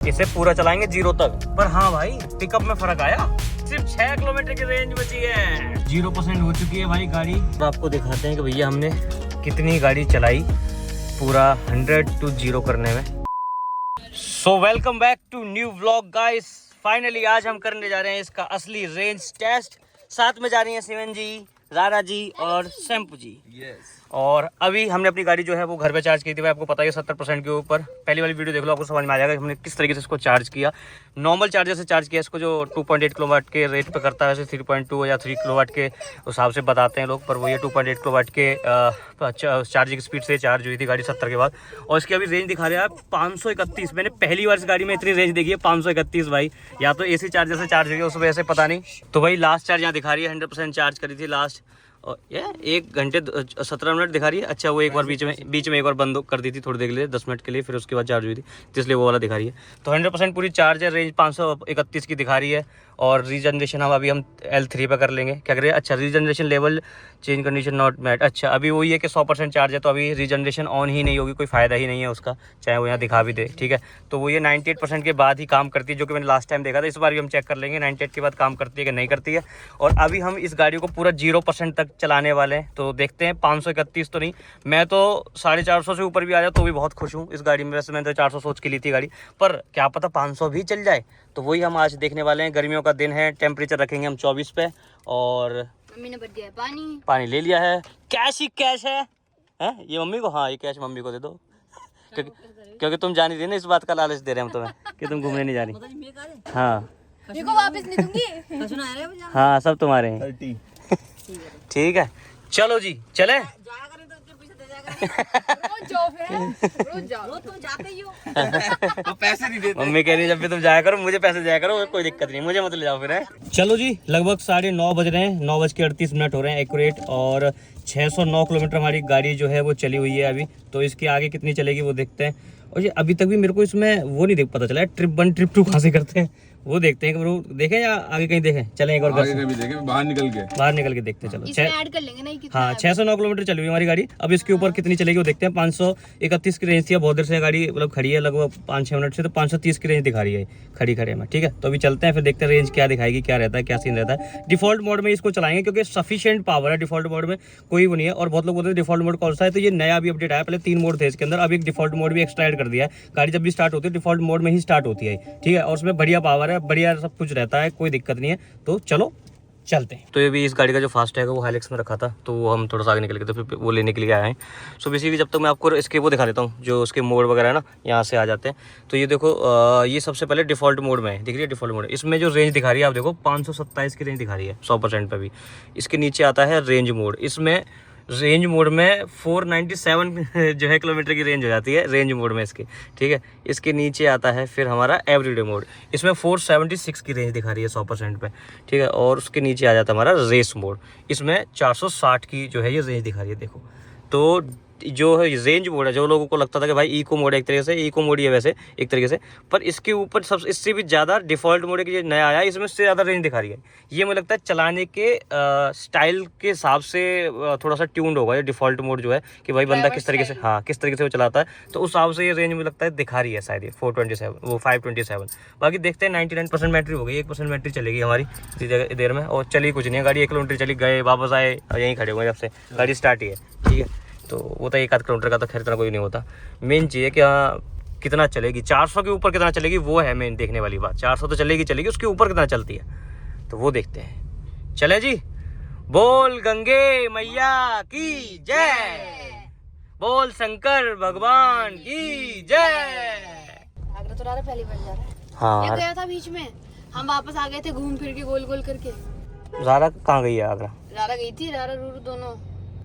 इसे पूरा चलाएंगे 0 तक। पर हाँ भाई, पिकअप में फर्क आया। सिर्फ 6 किलोमीटर की रेंज बची है। 0% हो चुकी है भाई गाड़ी। तो आपको दिखाते हैं कि भैया हमने कितनी गाड़ी चलाई पूरा 100 to 0 करने में। So welcome back to new vlog guys. Finally आज हम करने जा रहे हैं इसका असली रेंज टेस्ट। साथ में जा रही हैं सिवन जी, रारा जी और शैम्पू जी। और अभी हमने अपनी गाड़ी जो है वो घर पे चार्ज की थी। भाई आपको पता है 70% के ऊपर। पहली वाली वीडियो देख लो, आपको समझ में आ जाएगा कि हमने किस तरीके से इसको चार्ज किया। नॉर्मल चार्जर से चार्ज किया इसको, जो 2.8 किलोवाट के रेट पे करता है। वैसे 3.2 या 3 किलोवाट के हिसाब से बताते हैं लोग, पर वो ये 2.8 किलोवाट के चार्जिंग स्पीड से चार्ज हुई थी गाड़ी 70 के बाद। और इसकी अभी रेंज दिखा रहा है 531। मैंने पहली बार इस गाड़ी में इतनी रेंज देखी है, 531 भाई। या तो AC चार्जर से चार्ज हुई है उस वजह से, पता नहीं। तो भाई लास्ट चार्ज यहाँ दिखा रही है 100% चार्ज करी थी लास्ट। और ये 1 घंटे 17 मिनट दिखा रही है। अच्छा, वो एक बार बीच में एक बार बंद कर दी थी थोड़ी देर के लिए, 10 मिनट के लिए, फिर उसके बाद चार्ज हुई थी, तो इसलिए वो वाला दिखा रही है। तो 100% पूरी चार्ज है। रेंज 531 की दिखा रही है। और रीजनरेशन हम L3 पे कर लेंगे। क्या करें? अच्छा, regeneration level change condition not met. अच्छा, अभी वही है कि 100% चार्ज है, तो अभी रीजनरेशन ऑन ही नहीं होगी, कोई फ़ायदा ही नहीं है उसका, चाहे वो यहाँ दिखा भी दे। ठीक है, तो वो ये 98% के बाद ही काम करती है, जो कि मैंने लास्ट टाइम देखा था। इस बार भी हम चेक कर लेंगे 98 के बाद काम करती है कि नहीं करती है। और अभी हम इस गाड़ी को पूरा 0% तक चलाने वाले हैं, तो देखते हैं। 531 तो नहीं, मैं तो 450 से ऊपर भी आ जाए तो भी बहुत खुश हूँ इस गाड़ी में। वैसे मैंने तो 400 सोच के ली थी गाड़ी, पर क्या पता 500 भी चल जाए। तो वही हम आज देखने वाले हैं। गर्मियों का दिन है, टेम्परेचर रखेंगे हम 24 पे। और मम्मी ने भर दिया है पानी ले लिया है। कैश ही कैश है ये मम्मी को। हाँ, ये कैश मम्मी को दे दो, क्योंकि तुम जानी थी ना, इस बात का लालच दे रहे हैं हम तुम्हें कि तुम घूमने नहीं जा रही। हाँ, देखो वापस नहीं दूंगी। हाँ, सब तुम्हारे हैं। ठीक है, चलो जी, चले। पैसे नहीं देते। मम्मी कह रही है जब भी तुम जाया करो मुझे पैसे दिया करो, कोई दिक्कत नहीं, मुझे मत ले जाओ फिर। है चलो जी, लगभग 9:30 बज रहे हैं, 9:38 हो रहे हैं एक्यूरेट। और 609 किलोमीटर हमारी गाड़ी जो है वो चली हुई है अभी। तो इसके आगे कितनी चलेगी वो देखते हैं। और ये अभी तक भी मेरे को इसमें वो नहीं पता चला है, ट्रिप 1 ट्रिप 2 कहाँ से करते हैं वो देखते हैं। कि देखें या आगे कहीं देखें, चलें एक और आगे कहीं देखें, बाहर निकल के देखते हैं। चलो ऐड कर लेंगे ना। हाँ, 609 किलोमीटर चली हुई हमारी गाड़ी। अब इसके ऊपर कितनी चलेगी वो देखते हैं। 531 की रेंज थी, बहुत देर से गाड़ी मतलब खड़ी है, लगभग 5-6 मिनट से। तो 530 की रेंज दिखा रही है खड़ी में। ठीक है, तो अभी चलते हैं, फिर देखते हैं रेंज क्या दिखाएगी, क्या रहता है, क्या सीन रहता है। डिफॉल्ट मोड में इसको चलाएंगे क्योंकि सफिशिएंट पावर है डिफॉल्ट मोड में, कोई वो नहीं है। और बहुत लोग बोलते हैं डिफॉल्ट मोड कौन सा है, तो ये नया भी अपडेट आया। पहले 3 मोड थे इसके अंदर, अब एक डिफॉल्ट मोड भी एक्स्ट्रा ऐड कर दिया है। गाड़ी जब भी स्टार्ट होती है डिफॉल्ट मोड में ही स्टार्ट होती है। ठीक है, और उसमें बढ़िया पावर है, बढ़िया सब कुछ रहता है, कोई दिक्कत नहीं है। तो चलो चलते हैं। तो ये भी इस गाड़ी का जो फास्ट टैग है वो हाइलेक्स में रखा था, तो वो हम थोड़ा सा आगे निकल गए, तो फिर वो लेने के लिए आए हैं। सो बेसिकली जब तक मैं आपको इसके वो दिखा देता हूँ, जो उसके मोड वगैरह है ना, यहाँ से आ जाते हैं। तो ये देखो, ये सबसे पहले डिफॉल्ट मोड में है, दिख रही है डिफॉल्ट मोड। इसमें जो रेंज दिखा रही है आप देखो, 527 की रेंज दिखा रही है 100% पे भी। इसके नीचे आता है रेंज मोड। इसमें रेंज मोड में 497 जो है किलोमीटर की रेंज हो जाती है रेंज मोड में इसके। ठीक है, इसके नीचे आता है फिर हमारा एवरीडे मोड। इसमें 476 की रेंज दिखा रही है 100% पे। ठीक है, और उसके नीचे आ जाता है हमारा रेस मोड। इसमें 460 की जो है ये रेंज दिखा रही है। देखो, तो जो है रेंज मोड है, जो लोगों को लगता था कि भाई इको मोड है, एक तरीके से इको मोड ही है वैसे एक तरीके से, पर इसके ऊपर सब इससे भी ज़्यादा डिफ़ॉल्ट मोड है कि ये नया आया, इसमें से ज़्यादा रेंज दिखा रही है। ये मुझे लगता है चलाने के स्टाइल के हिसाब से थोड़ा सा ट्यून्ड होगा ये डिफ़ॉल्ट मोड जो है, कि भाई बंदा किस तरीके से, हाँ, किस तरीके से वो चलाता है, तो उस हिसाब से ये रेंज मुझे लगता है दिखा रही है शायद ये 427 वो 527। बाकी देखते हैं। 99% बैटरी हो गई, 1% बैटरी चलेगी हमारी इतनी देर में। और चली कुछ नहीं है गाड़ी, 1 किलोमीटर चली, गए वापस आए, यहीं खड़े हुए जब से गाड़ी स्टार्ट ही है। ठीक है, तो वो तो 1-8 किलोमीटर का तो खैर इतना कोई नहीं होता। मेन चीज़ है कि कितना चलेगी, 400 के ऊपर कितना चलेगी, वो है मेन देखने वाली बात। 400 तो चलेगी, उसके ऊपर कितना चलती है, तो वो देखते हैं। चले जी, बोल गंगे मैया की जय, बोल शंकर भगवान की जय। आगरा तो रारा पहली बार जा रहा है। हाँ, ये गया था बीच में, हम वापस आ गए थे घूम फिर के, गोल गोल करके। रारा कहाँ गई है? आगरा रारा गई थी, रारा रूरू दोनों।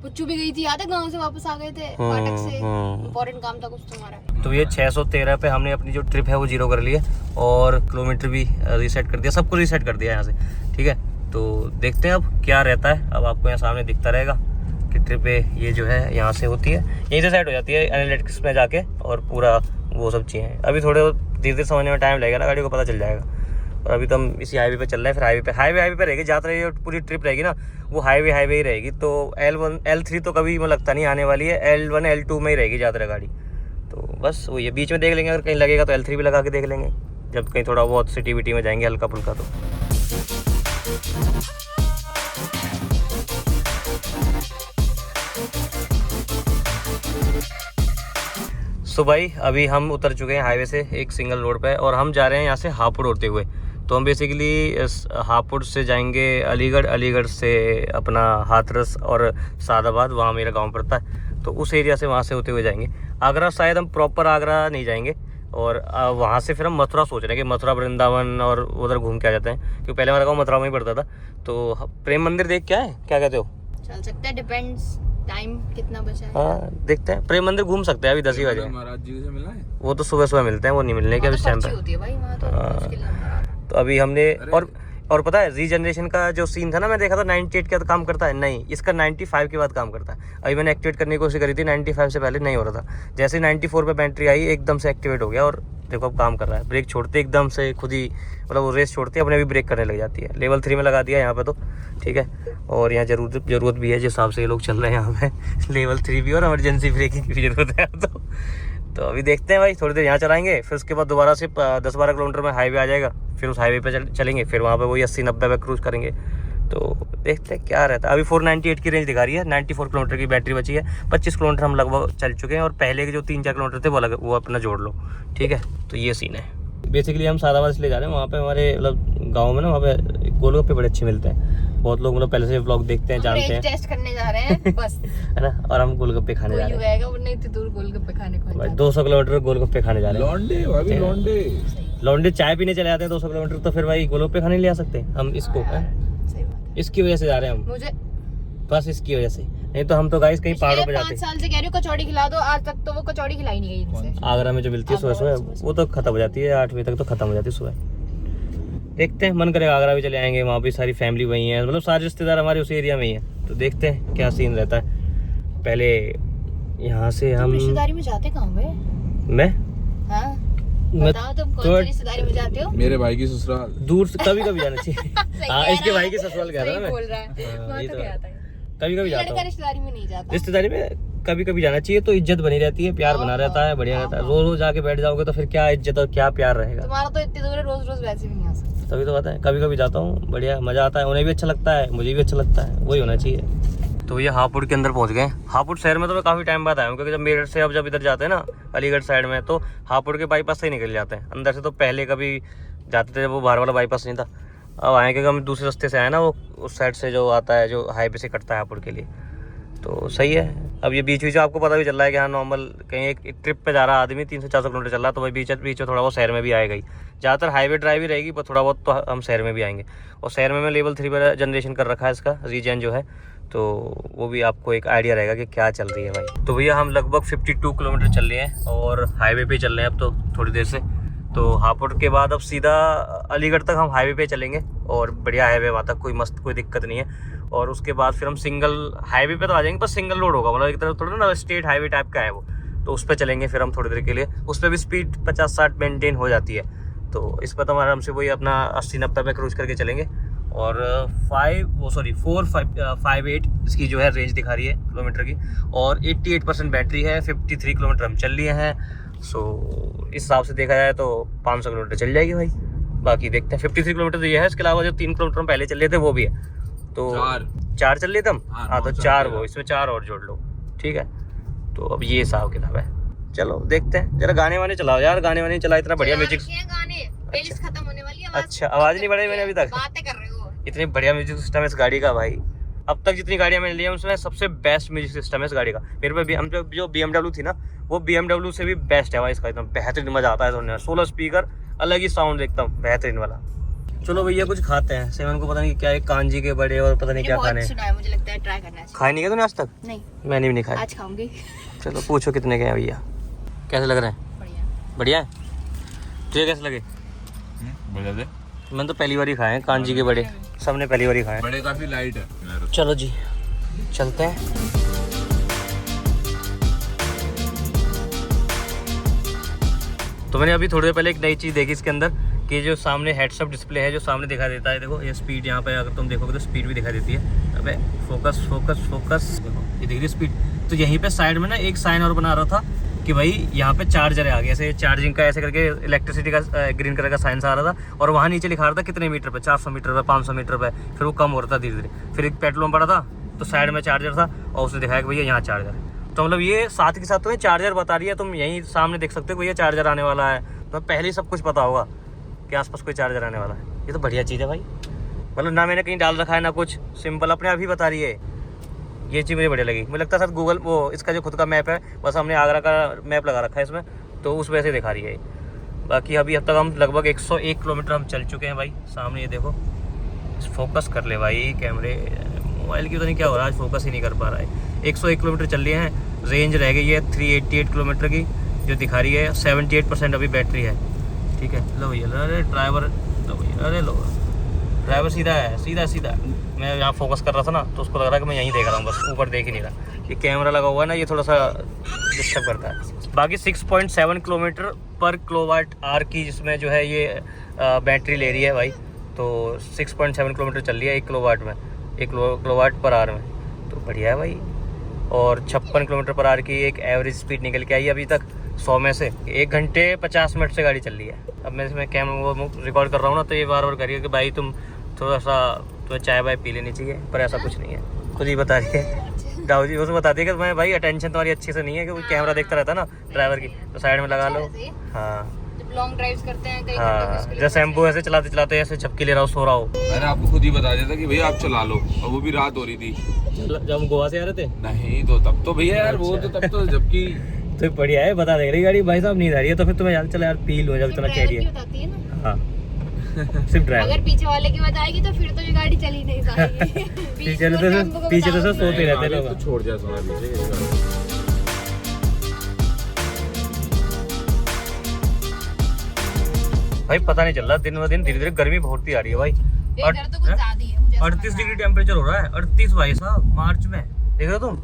पुच्चू भी गई थी, याद है? गांव से वापस आ गए थे फाटक से, इम्पोर्टेंट काम था कुछ तुम्हारा। तो ये 613 पे हमने अपनी जो ट्रिप है वो 0 कर ली है, और किलोमीटर भी रीसेट कर दिया, सब कुछ रीसेट कर दिया यहाँ से। ठीक है, तो देखते हैं अब क्या रहता है। अब आपको यहाँ सामने दिखता रहेगा कि ट्रिप ये जो है यहाँ से होती है, यहीं से सेट हो जाती है एनालिटिक्स में जाके, और पूरा वो सब चीज़ें। अभी थोड़े धीरे धीरे समझने में टाइम लगेगा ना, गाड़ी को पता चल जाएगा। और अभी तो हम इसी हाईवे पे चल रहे हैं, फिर हाईवे पे रहेगी, जाते रहेगी, पूरी ट्रिप रहेगी ना वो हाईवे ही रहेगी। तो L1 L3 तो कभी मुझे लगता नहीं आने वाली है, L1 L2 में ही रहेगी ज़्यादा गाड़ी। तो बस वो ये बीच में देख लेंगे, अगर कहीं लगेगा तो L3 भी लगा के देख लेंगे। जब कहीं थोड़ा बहुत सिटी विटी में जाएंगे हल्का फुल्का तो। सो भाई अभी हम उतर चुके हैं हाईवे से एक सिंगल रोड पे और हम जा रहे हैं यहाँ से हापुड़ होते हुए। तो हम बेसिकली हापुड़ से जाएंगे अलीगढ़, अलीगढ़ से अपना हाथरस और सादाबाद, वहाँ मेरा गांव पड़ता है, तो उस एरिया से वहाँ से होते हुए जाएंगे आगरा। शायद हम प्रॉपर आगरा नहीं जाएंगे और वहाँ से फिर हम मथुरा सोच रहे हैं कि मथुरा वृंदावन और उधर घूम के आ जाते हैं, क्योंकि पहले हमारा गाँव मथुरा में ही पड़ता था। तो प्रेम मंदिर देख क्या है, क्या कहते हो? चल सकते हैं, डिपेंड्स टाइम कितना बचा है। हाँ देखते हैं, प्रेम मंदिर घूम सकते हैं अभी 10 ही बजे। महाराज जी से मिलना है, वो तो सुबह सुबह मिलते हैं, वो नहीं मिलने के अभी टाइम पे। होती है भाई वहाँ तो मुश्किल है। तो अभी हमने और पता है रीजनरेशन का जो सीन था ना, मैं देखा था 98 के बाद काम करता है, नहीं इसका 95 के बाद काम करता है। अभी मैंने एक्टिवेट करने की कोशिश करी थी, 95 से पहले नहीं हो रहा था। जैसे 94 पे बैटरी आई एकदम से एक्टिवेट हो गया और देखो अब काम कर रहा है। ब्रेक छोड़ते एकदम से खुद ही, मतलब वो रेस छोड़ते अपने भी ब्रेक करने लग जाती है। लेवल 3 में लगा दिया यहाँ पे तो ठीक है। और यहाँ ज़रूरत भी है, जिस हिसाब से ये लोग चल रहे हैं यहाँ पे लेवल 3 भी और इमरजेंसी ब्रेकिंग की भी ज़रूरत है। तो अभी देखते हैं भाई, थोड़ी देर यहाँ चलाएंगे, फिर उसके बाद दोबारा से 10-12 किलोमीटर में हाईवे आ जाएगा, फिर उस हाईवे पे चलेंगे, फिर वहाँ पे वही 80-90 पे क्रूज करेंगे। तो देखते हैं क्या रहता है। अभी 498 की रेंज दिखा रही है, 94 किलोमीटर की बैटरी बची है, 25 किलोमीटर हम लगभग चल चुके हैं और पहले के जो 3-4 किलोमीटर थे वो अपना जोड़ लो, ठीक है। तो ये सीन है। बेसिकली हम सादाबाद इसलिए जा रहे हैं, वहाँ पे हमारे मतलब गाँव में ना, वहाँ पे गोलगप्पे बड़े अच्छे मिलते हैं। बहुत लोग मतलब पहले से व्लॉग देखते हैं, जानते हैं, टेस्ट करने जा रहे हैं बस है ना। और हम गोलगप्पे खाने जा रहे हैं, इतनी दूर गोलगप्पे खाने को भाई 200 किलोमीटर गोलगप्पे खाने जा रहे हैं। लौंडे भाभी, लौंडे लौंडे चाय पीने चले जाते हैं 200 किलोमीटर, तो फिर भाई गोलगप्पे खाने ले आ सकते हैं हम इसको, इसकी वजह से जा रहे हैं हम, मुझे बस इसकी वजह से। नहीं तो हम तो गाइस कहीं पहाड़ों पे जाते। 5 साल से कह रही हूँ कचौड़ी खिला दो, आज तक तो वो कचौड़ी खिलाई नहीं गई इनसे। आगरा में जो मिलती है सुबह वो तो खत्म हो जाती है, 8 बजे तक तो खत्म हो जाती है सुबह। देखते हैं, मन करेगा आगरा भी चले आएंगे, वहाँ भी सारी फैमिली वही है, मतलब सारे रिश्तेदार हमारे उस एरिया में ही है। तो देखते हैं क्या सीन रहता है। पहले यहाँ से हम रिश्तेदारी में जाते कहाँ पे? मैं बताओ तुम कौन सी रिश्तेदारी में जाते हो? मेरे भाई की ससुराल। दूर से कभी कभी जाना चाहिए। हाँ इसके भाई की ससुराल कह रहा है मैं, बोल रहा है कभी कभी जाता हूँ। रिश्तेदारी में नहीं जाता, रिश्तेदारी में कभी कभी जाना चाहिए, तो इज्जत बनी रहती है, प्यार बना रहता है, बढ़िया रहता है। रोज रोज जाके बैठ जाओगे तो फिर क्या इज्जत और क्या प्यार रहेगा। तुम्हारा तो इतनी दूर है, रोज रोज वैसे भी नहीं आ सकते। तभी तो बात है, कभी कभी जाता हूँ, बढ़िया मजा आता है, उन्हें भी अच्छा लगता है, मुझे भी अच्छा लगता है, वही होना चाहिए। तो ये हापुड़ के अंदर पहुंच गए। हापुड़ शहर में तो मैं काफ़ी टाइम बाद आया हूँ, क्योंकि जब मेरठ से अब जब इधर जाते हैं ना अलीगढ़ साइड में, तो हापुड़ के बाईपास से ही निकल जाते हैं अंदर से। तो पहले कभी जाते थे जब वो बाहर वाला बाईपास नहीं था, अब आए क्योंकि हम दूसरे रास्ते से आए ना, वो उस साइड से जो आता है, जो हाईवे से कटता है हापुड़ के लिए। तो सही है। अब ये बीच बीच आपको पता भी चल रहा है कि हाँ नॉर्मल कहीं एक ट्रिप पे जा रहा आदमी 300-400 किलोमीटर चल रहा, तो भाई बीच में थोड़ा बहुत शहर में भी आएगा ही। ज़्यादातर हाईवे ड्राइव ही रहेगी, पर थोड़ा बहुत तो हम शहर में भी आएंगे। और शहर में मैं लेवल 3 पर जनरेशन कर रखा है इसका रीजन जो है, तो वो भी आपको एक आइडिया रहेगा कि क्या चल रही है भाई। तो भैया हम लगभग 52 किलोमीटर चल रहे हैं और हाईवे पे चल रहे हैं अब तो थोड़ी देर से। तो हापुड़ के बाद अब सीधा अलीगढ़ तक हम हाईवे पे चलेंगे और बढ़िया हाईवे, वहाँ तक कोई मस्त कोई दिक्कत नहीं है। और उसके बाद फिर हम सिंगल हाईवे पे तो आ जाएंगे, पर सिंगल रोड होगा, मतलब एक तरफ थोड़ा ना स्टेट हाईवे टाइप का है वो, तो उस पर चलेंगे फिर हम थोड़ी देर के लिए। उस पर भी स्पीड 50-60 मेंटेन हो जाती है, तो इस पर तो आराम से वही अपना 80-90 पे क्रूज करके चलेंगे। और 458 इसकी जो है रेंज दिखा रही है किलोमीटर की, और 88% बैटरी है, 53 किलोमीटर हम चल लिए हैं। सो इस हिसाब से देखा जाए तो 500 किलोमीटर चल जाएगी भाई। बाकी देखते हैं, 53 किलोमीटर तो ये है, इसके अलावा जो 3 किलोमीटर हम पहले चल रहे थे वो भी है, तो 4 चल रहे थे हम। हाँ तो 4 वो, इसमें 4 और जोड़ लो, ठीक है। तो अब ये हिसाब किताब है, चलो देखते हैं। जरा गाने वाने चलाओ यार, गाने वाने चला, इतना बढ़िया म्यूजिक। प्लेलिस्ट खत्म होने वाली है। अच्छा आवाज़ नहीं बढ़ाई मैंने अभी तक, बातें कर रहे हो। इतनी बढ़िया म्यूजिक सिस्टम है इस गाड़ी का भाई। अब तक जितनी गाड़ियाँ मैंने ली हैं उसमें सबसे बेस्ट म्यूजिक सिस्टम है इस गाड़ी का। मेरे पे जो BMW थी ना, वो BMW से भी बेस्ट है भाई इसका, एकदम बेहतरीन मजा आता है सुनने। 16 स्पीकर, अलग ही साउंड एकदम बेहतरीन वाला। चलो भैया कुछ खाते हैं। सेवन को पता नहीं क्या है, कांजी के बड़े और पता नहीं क्या खाने हैं, मुझे लगता है ट्राई करना चाहिए। खाए नहीं क्या तूने आज तक? नहीं, मैंने भी नहीं खाया, आज खाऊंगी। चलो पूछो कितने के हैं भैया, कैसे लग रहे हैं? बढ़िया। बढ़िया है। तुझे कैसे लगे? बढ़िया दे। मैंने तो पहली बार ही खाए हैं कांजी के बड़े, सबने पहली बार ही खाए। बड़े काफी लाइट है। चलो जी चलते हैं। तो मैंने अभी थोड़ी देर पहले एक नई चीज़ देखी इसके अंदर, कि जो सामने हेड्सअप डिस्प्ले है जो सामने दिखा देता है, देखो ये स्पीड यहाँ पे अगर तुम देखोगे तो स्पीड भी दिखा देती है। अबे फोकस फोकस फोकस, देखो ये दिख रही स्पीड। तो यहीं पे साइड में ना एक साइन और बना रहा था कि भाई यहाँ पे चार्जर है आगे, ऐसे चार्जिंग का ऐसे करके इलेक्ट्रिसिटी का ग्रीन कलर का साइंस आ रहा था, और वहाँ नीचे लिखा रहा था कितने मीटर पे, 400 मीटर पे, 500 मीटर पे, फिर वो कम हो रहा था धीरे धीरे। फिर एक पेट्रोल पंप पड़ा था तो साइड में चार्जर था और उसने दिखाया कि भैया यहाँ चार्जर है। तो मतलब ये साथ के साथ तुम्हें चार्जर बता रही है, तुम यहीं सामने देख सकते हो भैया चार्जर आने वाला है, तो पहले ही सब कुछ पता होगा कि आसपास कोई चार्जर आने वाला है। ये तो बढ़िया चीज़ है भाई, मतलब ना मैंने कहीं डाल रखा है ना कुछ, सिंपल अपने आप ही बता रही है। ये चीज़ मुझे बढ़िया लगी। मुझे लगता है सर गूगल वो इसका जो खुद का मैप है, बस हमने आगरा का मैप लगा रखा है इसमें, तो उस वजह से दिखा रही है। बाकी अभी अब तक हम लगभग 101 किलोमीटर हम चल चुके हैं भाई। सामने ये देखो, फोकस कर ले भाई कैमरे, मोबाइल की तो नहीं क्या हो रहा है, आज फोकस ही नहीं कर पा रहा है। 101 किलोमीटर चल लिए हैं, रेंज रह गई है 388 किलोमीटर की, जो दिखा रही है 78% अभी बैटरी है। ठीक है, लो भैया, अरे ड्राइवर, लो भैया, अरे लो ड्राइवर सीधा है, सीधा सीधा। मैं यहाँ फोकस कर रहा था ना, तो उसको लग रहा है कि मैं यहीं देख रहा हूँ, बस ऊपर देख ही नहीं रहा। ये कैमरा लगा हुआ है ना, ये थोड़ा सा डिस्टर्ब करता है। बाकी 6.7 किलोमीटर पर किलोवाट आवर की जिसमें जो है ये बैटरी ले रही है भाई। तो 6.7 किलोमीटर चल रही है 1 किलोवाट में, 1 किलोवाट पर आवर में, तो बढ़िया है भाई। और 56 किलोमीटर पर आवर की एक एवरेज स्पीड निकल के आई है अभी तक 100 में से। 1 घंटे 50 मिनट से गाड़ी चल रही है। अब मैं इसमें कैमरा रिकॉर्ड कर रहा हूँ ना, तो ये बार बार करिए कि भाई तुम थोड़ा सा तुम्हें चाय वाय पी लेनी चाहिए, पर ऐसा कुछ नहीं है, खुद ही बता रही है। दाऊ जी उसमें बताती है कि मैं भाई अटेंशन तुम्हारी अच्छी से नहीं है, क्योंकि कैमरा देखता रहता है ना ड्राइवर की, तो साइड में लगा लो। हाँ, जब लॉन्ग ड्राइव्स करते हैं कई हाँ, जैसे शैम्पू ऐसे चलाते चलाते ऐसे झपकी ले रहा हो, सो रहा हो। मैंने आपको खुद ही बता दिया था कि भैया आप चला लो, और वो भी रात हो रही थी जब हम गोवा से आ रहे थे। नहीं तो तब तो भैया यार वो तो तब तो जबकि तो बढ़िया है, बता दे रही गाड़ी भाई साहब नींद आ रही है, तो फिर तुम्हें यार चला यार पी लो जब इतना कह रही है। बताती है ना। हाँ सिर्फ ड्राइवर, अगर पीछे वाले की बताएगी तो फिर तो ये गाड़ी चली नहीं पाएगी। पीछे तो सब सोते रहते आगे लोग। तो छोड़ दिया सोना पीछे। भाई पता नहीं चल रहा, दिन ब दिन धीरे धीरे गर्मी बहुत ही आ रही है भाई। इधर तो कुछ ज्यादा ही है, मुझे 38 डिग्री टेम्परेचर हो रहा है, 38 भाई साहब मार्च में। देख रहे हो तुम,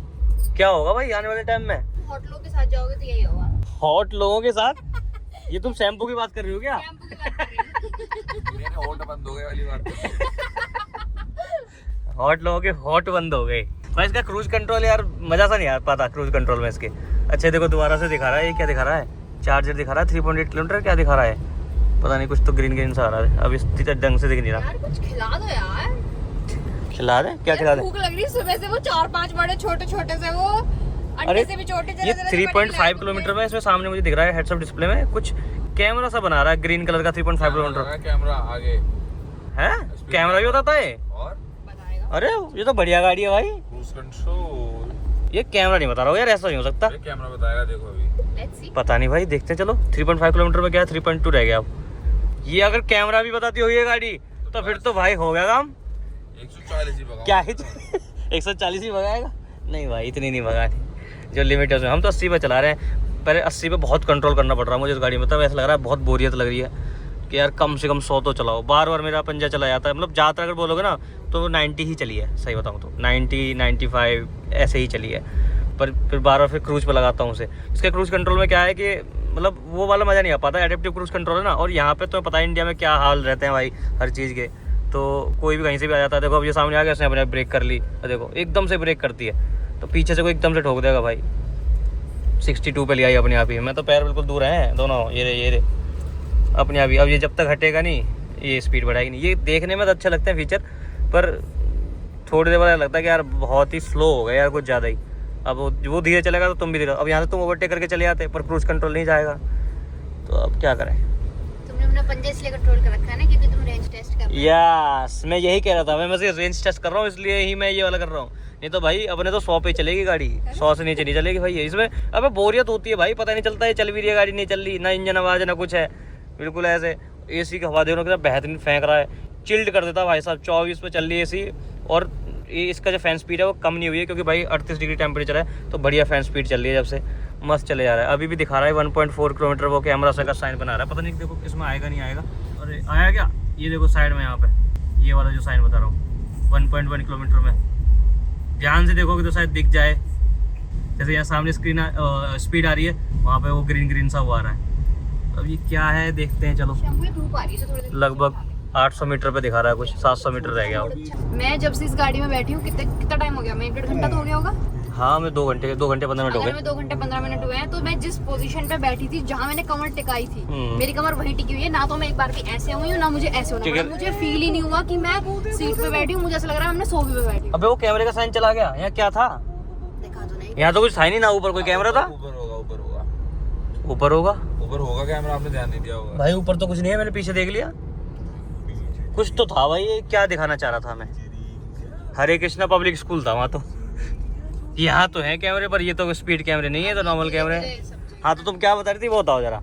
क्या होगा भाई आने वाले टाइम में। हॉट लोग के साथ जाओगे तो यही होगा। हॉट लोगों के साथ? ये तुम शैम्पू की बात कर रही हो क्या? शैम्पू की बात कर रही हूं। मेरे होठ बंद हो गए वाली बात। हॉट लोगों के हॉट बंद हो गए भाई। इसका क्रूज कंट्रोल यार मजा सा नहीं आ पाता क्रूज कंट्रोल में इसके। अच्छा देखो दोबारा से दिखा रहा है, ये क्या दिखा रहा है, चार्जर दिखा रहा है 3.8 किलोमीटर, क्या दिखा रहा है पता नहीं, कुछ तो ग्रीन ग्रीन सा आ रहा है, अब इस ढंग से दिख नहीं रहा। यार कुछ खिला दो यार। खिला दे, क्या खिला दे? भूख लग रही है सुबह से, वो 4-5 बड़े छोटे छोटे से वो अंडे से भी छोटे ये 3.5 किलोमीटर में, इसमें सामने मुझे दिख रहा है हेडअप डिस्प्ले में कुछ कैमरा सा बना रहा है ग्रीन कलर का। 3.5 किलोमीटर कैमरा आगे है, कैमरा भी होता है। और बताएगा। अरे ये तो बढ़िया गाड़ी है भाई। क्रूज कंट्रोल, ये कैमरा नहीं बता रहा हूँ यार, ऐसा नहीं हो सकता। कैमरा बताएगा, देखो अभी लेट्स सी। पता नहीं भाई, देखते हैं चलो। 3.5 किलोमीटर में क्या है, 3.2 रह गया अब। ये अगर कैमरा भी बताती हुई है गाड़ी तो फिर तो भाई हो गया काम। 140 ही भगाओ। क्या ही 140 ही भगाएगा? नहीं भाई इतनी नहीं भगानी, जो लिमिट है उसमें। हम तो 80 पे चला रहे हैं, पर 80 पे बहुत कंट्रोल करना पड़ रहा है मुझे इस गाड़ी में। मतलब ऐसा लग रहा है बहुत बोरियत लग रही है कि यार कम से कम 100 तो चलाओ। बार बार मेरा पंजा चला जाता है, मतलब ज़्यादातर अगर बोलोगे ना तो 90 ही चली है, सही बताऊँ तो 90 95 ऐसे ही चली है। पर फिर बार बार फिर क्रूज पर लगाता हूँ उसे। इसके क्रूज कंट्रोल में क्या है कि मतलब वो वाला मज़ा नहीं आ पाता, एडेप्टिव क्रूज कंट्रोल है ना। और यहाँ पे तो पता है इंडिया में क्या हाल रहते हैं भाई हर चीज़ के, तो कोई भी कहीं से भी आ जाता है। देखो अब ये सामने आ गया, उसने अपने ब्रेक कर ली, देखो एकदम से ब्रेक करती है, तो पीछे से कोई एकदम से ठोक देगा भाई। 62 पे ले आई अपने आप ही, मैं तो पैर बिल्कुल दूर हैं दोनों, ये रे अपने आप ही। अब ये जब तक हटेगा नहीं ये स्पीड बढ़ाएगी नहीं। ये देखने में तो अच्छा लगता है फीचर, पर थोड़ी देर बाद लगता है कि यार बहुत ही स्लो हो गया यार, कुछ ज़्यादा ही। अब वो धीरे चलेगा तो तुम भी धीरे, अब यहाँ से तुम ओवरटेक करके चले जाते, पर क्रूज कंट्रोल नहीं जाएगा, तो अब क्या करें। तुमने अपना पंजा इसलिए कंट्रोल कर रखा है ना क्योंकि तुम रेंज टेस्ट कर रहे हो। यस, मैं यही कह रहा था, मैं बस रेंज टेस्ट कर रहा हूँ इसलिए ही मैं ये वाला कर रहा हूँ। नहीं तो भाई अपने तो 100 पे चलेगी गाड़ी, 100 से नीचे नहीं चलेगी भाई। इसमें अबे बोरियत होती है भाई, पता नहीं चलता है चल भी रही है गाड़ी नहीं चल रही, ना इंजन आवाज ना कुछ है, बिल्कुल ऐसे। एसी की हवा दे रहा है, बेहतरीन फेंक रहा है, चिल्ड कर देता है भाई साहब। 24 पे चल रही है एसी, और ये इसका जो फैन स्पीड है वो कम नहीं हुई है, क्योंकि भाई 38 डिग्री टेम्परेचर है, तो बढ़िया फैन स्पीड चल रही है, जब से मस्त चले जा रहा है। अभी भी दिखा रहा है 1.4 किलोमीटर, वो कैमरा से का साइन बना रहा है, पता नहीं देखो इसमें आएगा नहीं आएगा। अरे आया क्या, ये देखो साइड में यहाँ पे ये वाला जो साइन बता रहा हूँ 1.1 किलोमीटर में, ध्यान से देखोगे तो शायद दिख जाए। जैसे यहाँ सामने स्क्रीन स्पीड आ रही है, वहाँ पे वो ग्रीन ग्रीन सा हुआ आ रहा है। अब ये क्या है देखते हैं चलो। शैम्पू में धूप आ रही है तो थोड़ी देर लगभग 800 मीटर पे दिखा रहा है कुछ, 700 मीटर रह गया। अच्छा। मैं जब से इस गाड़ी में बैठी हूँ कितना टाइम हो गया, मैं 1.5 घंटा तो हो गया होगा। हाँ मैं 2 घंटे 15 मिनट हो अगर गए। मैं 2 घंटे 15 मिनट हुए हैं तो मैं जिस पोजीशन पे बैठी थी, जहाँ मैंने कमर टिकाई थी, मेरी कमर वहीं टिकी हुई है। ना तो मैं एक बार भी ऐसे हुई हूँ, ना मुझे ऐसे होना पड़ा। मुझे फील ही नहीं हुआ कि मैं सीट पे बैठी हूँ। मुझे ऐसा लग रहा है हमने सोफे पे बैठी हूँ। अबे वो कैमरे का साइन चला गया, यहाँ क्या था? देखा तो नहीं। यहाँ तो कुछ था ही नहीं ना, ऊपर कोई कैमरा था? ऊपर होगा, ऊपर होगा, ऊपर होगा, ऊपर होगा कैमरा, आपने ध्यान नहीं दिया होगा। भाई ऊपर तो कुछ नहीं है, मैंने पीछे देख लिया। कुछ तो था भाई, ये क्या दिखाना चाह रहा था मैं? हरे कृष्णा पब्लिक स्कूल था वहाँ तो। यहाँ तो है कैमरे पर, ये तो स्पीड कैमरे नहीं है, तो नॉर्मल कैमरे है। हाँ तो तुम क्या बता रही थी, वो बताओ जरा।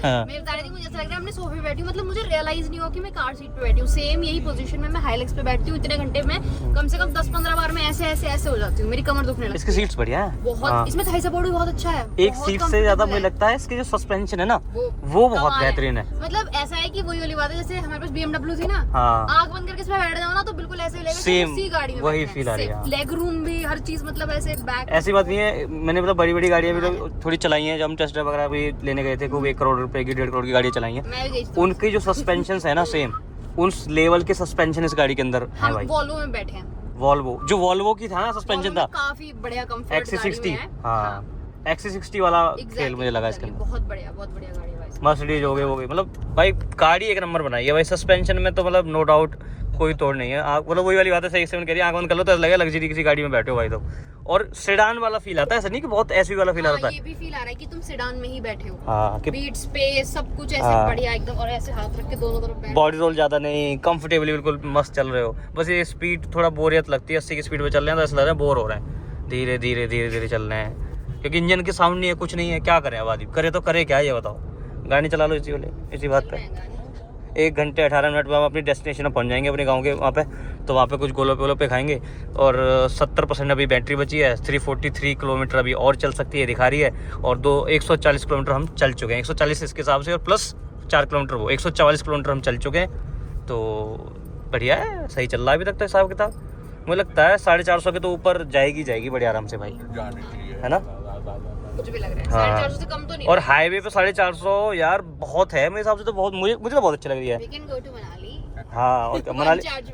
हाँ। मैं बता रही थी, मुझे ऐसा लग रहा है हमने सोफे पे बैठी हूँ। मतलब मुझे रियलाइज नहीं हुआ कि मैं कार सीट पे बैठी हूँ। सेम यही पोजीशन में मैं हाइलेक्स पे बैठती हूँ। इतने घंटे में कम से कम 10-15 बार मैं ऐसे ऐसे ऐसे हो जाती हूँ। मेरी कमर दुखने लगती है। इसकी सीट्स बढ़िया है बहुत। हाँ। इसमें थाई सपोर्ट भी बहुत अच्छा है। एक सीट से ज्यादा मुझे लगता है इसकी जो सस्पेंशन है ना, वो बहुत कमाल बेहतरीन है। मतलब ऐसा है कि वही वाली बात है, जैसे हमारे पास BMW थी ना, हाँ। आंख बंद करके इसमें बैठ जाओ ना तो बिल्कुल ऐसे ही लगेगा Same, उसी गाड़ी में वही बैठे feel आ रही है, हाँ। लेग रूम भी, हर चीज, मतलब ऐसे बैक। ऐसी बात नहीं है, मैंने मतलब बड़ी बड़ी गाड़ियाँ भी तो थोड़ी चलाई हैं। जब हम टेस्ट ड्राइव वगैरह भी लेने गए थे, खूब 1 करोड़ रुपए की 1.5 करोड़ की गाड़ियाँ चलाई हैं। मैं भी गई थी। उनकी जो सस्पेंशन है ना, सेम उस लेवल के सस्पेंशन इस गाड़ी के अंदर है हम भाई। वॉल्वो में बैठे हैं। वॉल्वो की था ना सस्पेंशन था, काफी बढ़िया कंफर्ट XC60। हाँ XC60 वाला खेल मुझे लगा इसके अंदर। बहुत बढ़िया गाड़ी है भाई। मर्सिडीज हो गई मतलब भाई गाड़ी एक नंबर बनाई है भाई। सस्पेंशन में तो मतलब नो डाउट कोई तोड़ नहीं है। आप मतलब वही वाली बात है, सही से कह रही है, आंख बंद कर लो तो ऐसा लगेगा लग्जरी किसी गाड़ी में बैठे हो भाई। तो और सेडान वाला फील आता है, ऐसा नहीं कि बहुत एसयूवी वाला फील आता है। ये भी फील आ रहा है कि तुम सेडान में ही बैठे हो। हाँ कि बीट स्पेस सब कुछ ऐसे हाँ। बढ़िया एकदम, और ऐसे हाथ रख के दोनों तरफ बैठ। बॉडी रोल ज्यादा नहीं, कंफर्टेबली बिल्कुल मस्त चल रहे हो। बस ये स्पीड थोड़ा बोरियत लगती है, 80 की स्पीड पे चल रहे हैं तो ऐसा लग रहा है बोर हो रहे हैं। धीरे धीरे धीरे धीरे चल रहे हैं, क्योंकि इंजन की साउंड नहीं है, कुछ नहीं है। क्या करें आबादी, करे तो करे क्या, ये बताओ। गाड़ी चला लो इसी बात पे। 1 घंटे 18 मिनट में हम अपनी डेस्टिनेशन में पहुंच जाएंगे, अपने गांव के वहाँ पे। तो वहाँ पे कुछ गोलों पे खाएंगे। और 70% अभी बैटरी बची है। 343 किलोमीटर अभी और चल सकती है, दिखा रही है। और 140 किलोमीटर हम चल चुके हैं, 140 इसके हिसाब से, और प्लस 4 किलोमीटर वो 144 किलोमीटर हम चल चुके हैं। तो बढ़िया है, सही चल रहा है अभी तक तो हिसाब किताब। मुझे लगता है 450 के तो ऊपर जाएगी बढ़िया आराम से भाई, है ना? कुछ भी लग रहा है। हाँ। 450 से कम तो नहीं। और हाईवे पे 450 यार बहुत है मेरे हिसाब से तो। बहुत मुझे तो बहुत अच्छी लग रही है। We can go to Manali। हाँ और क्या,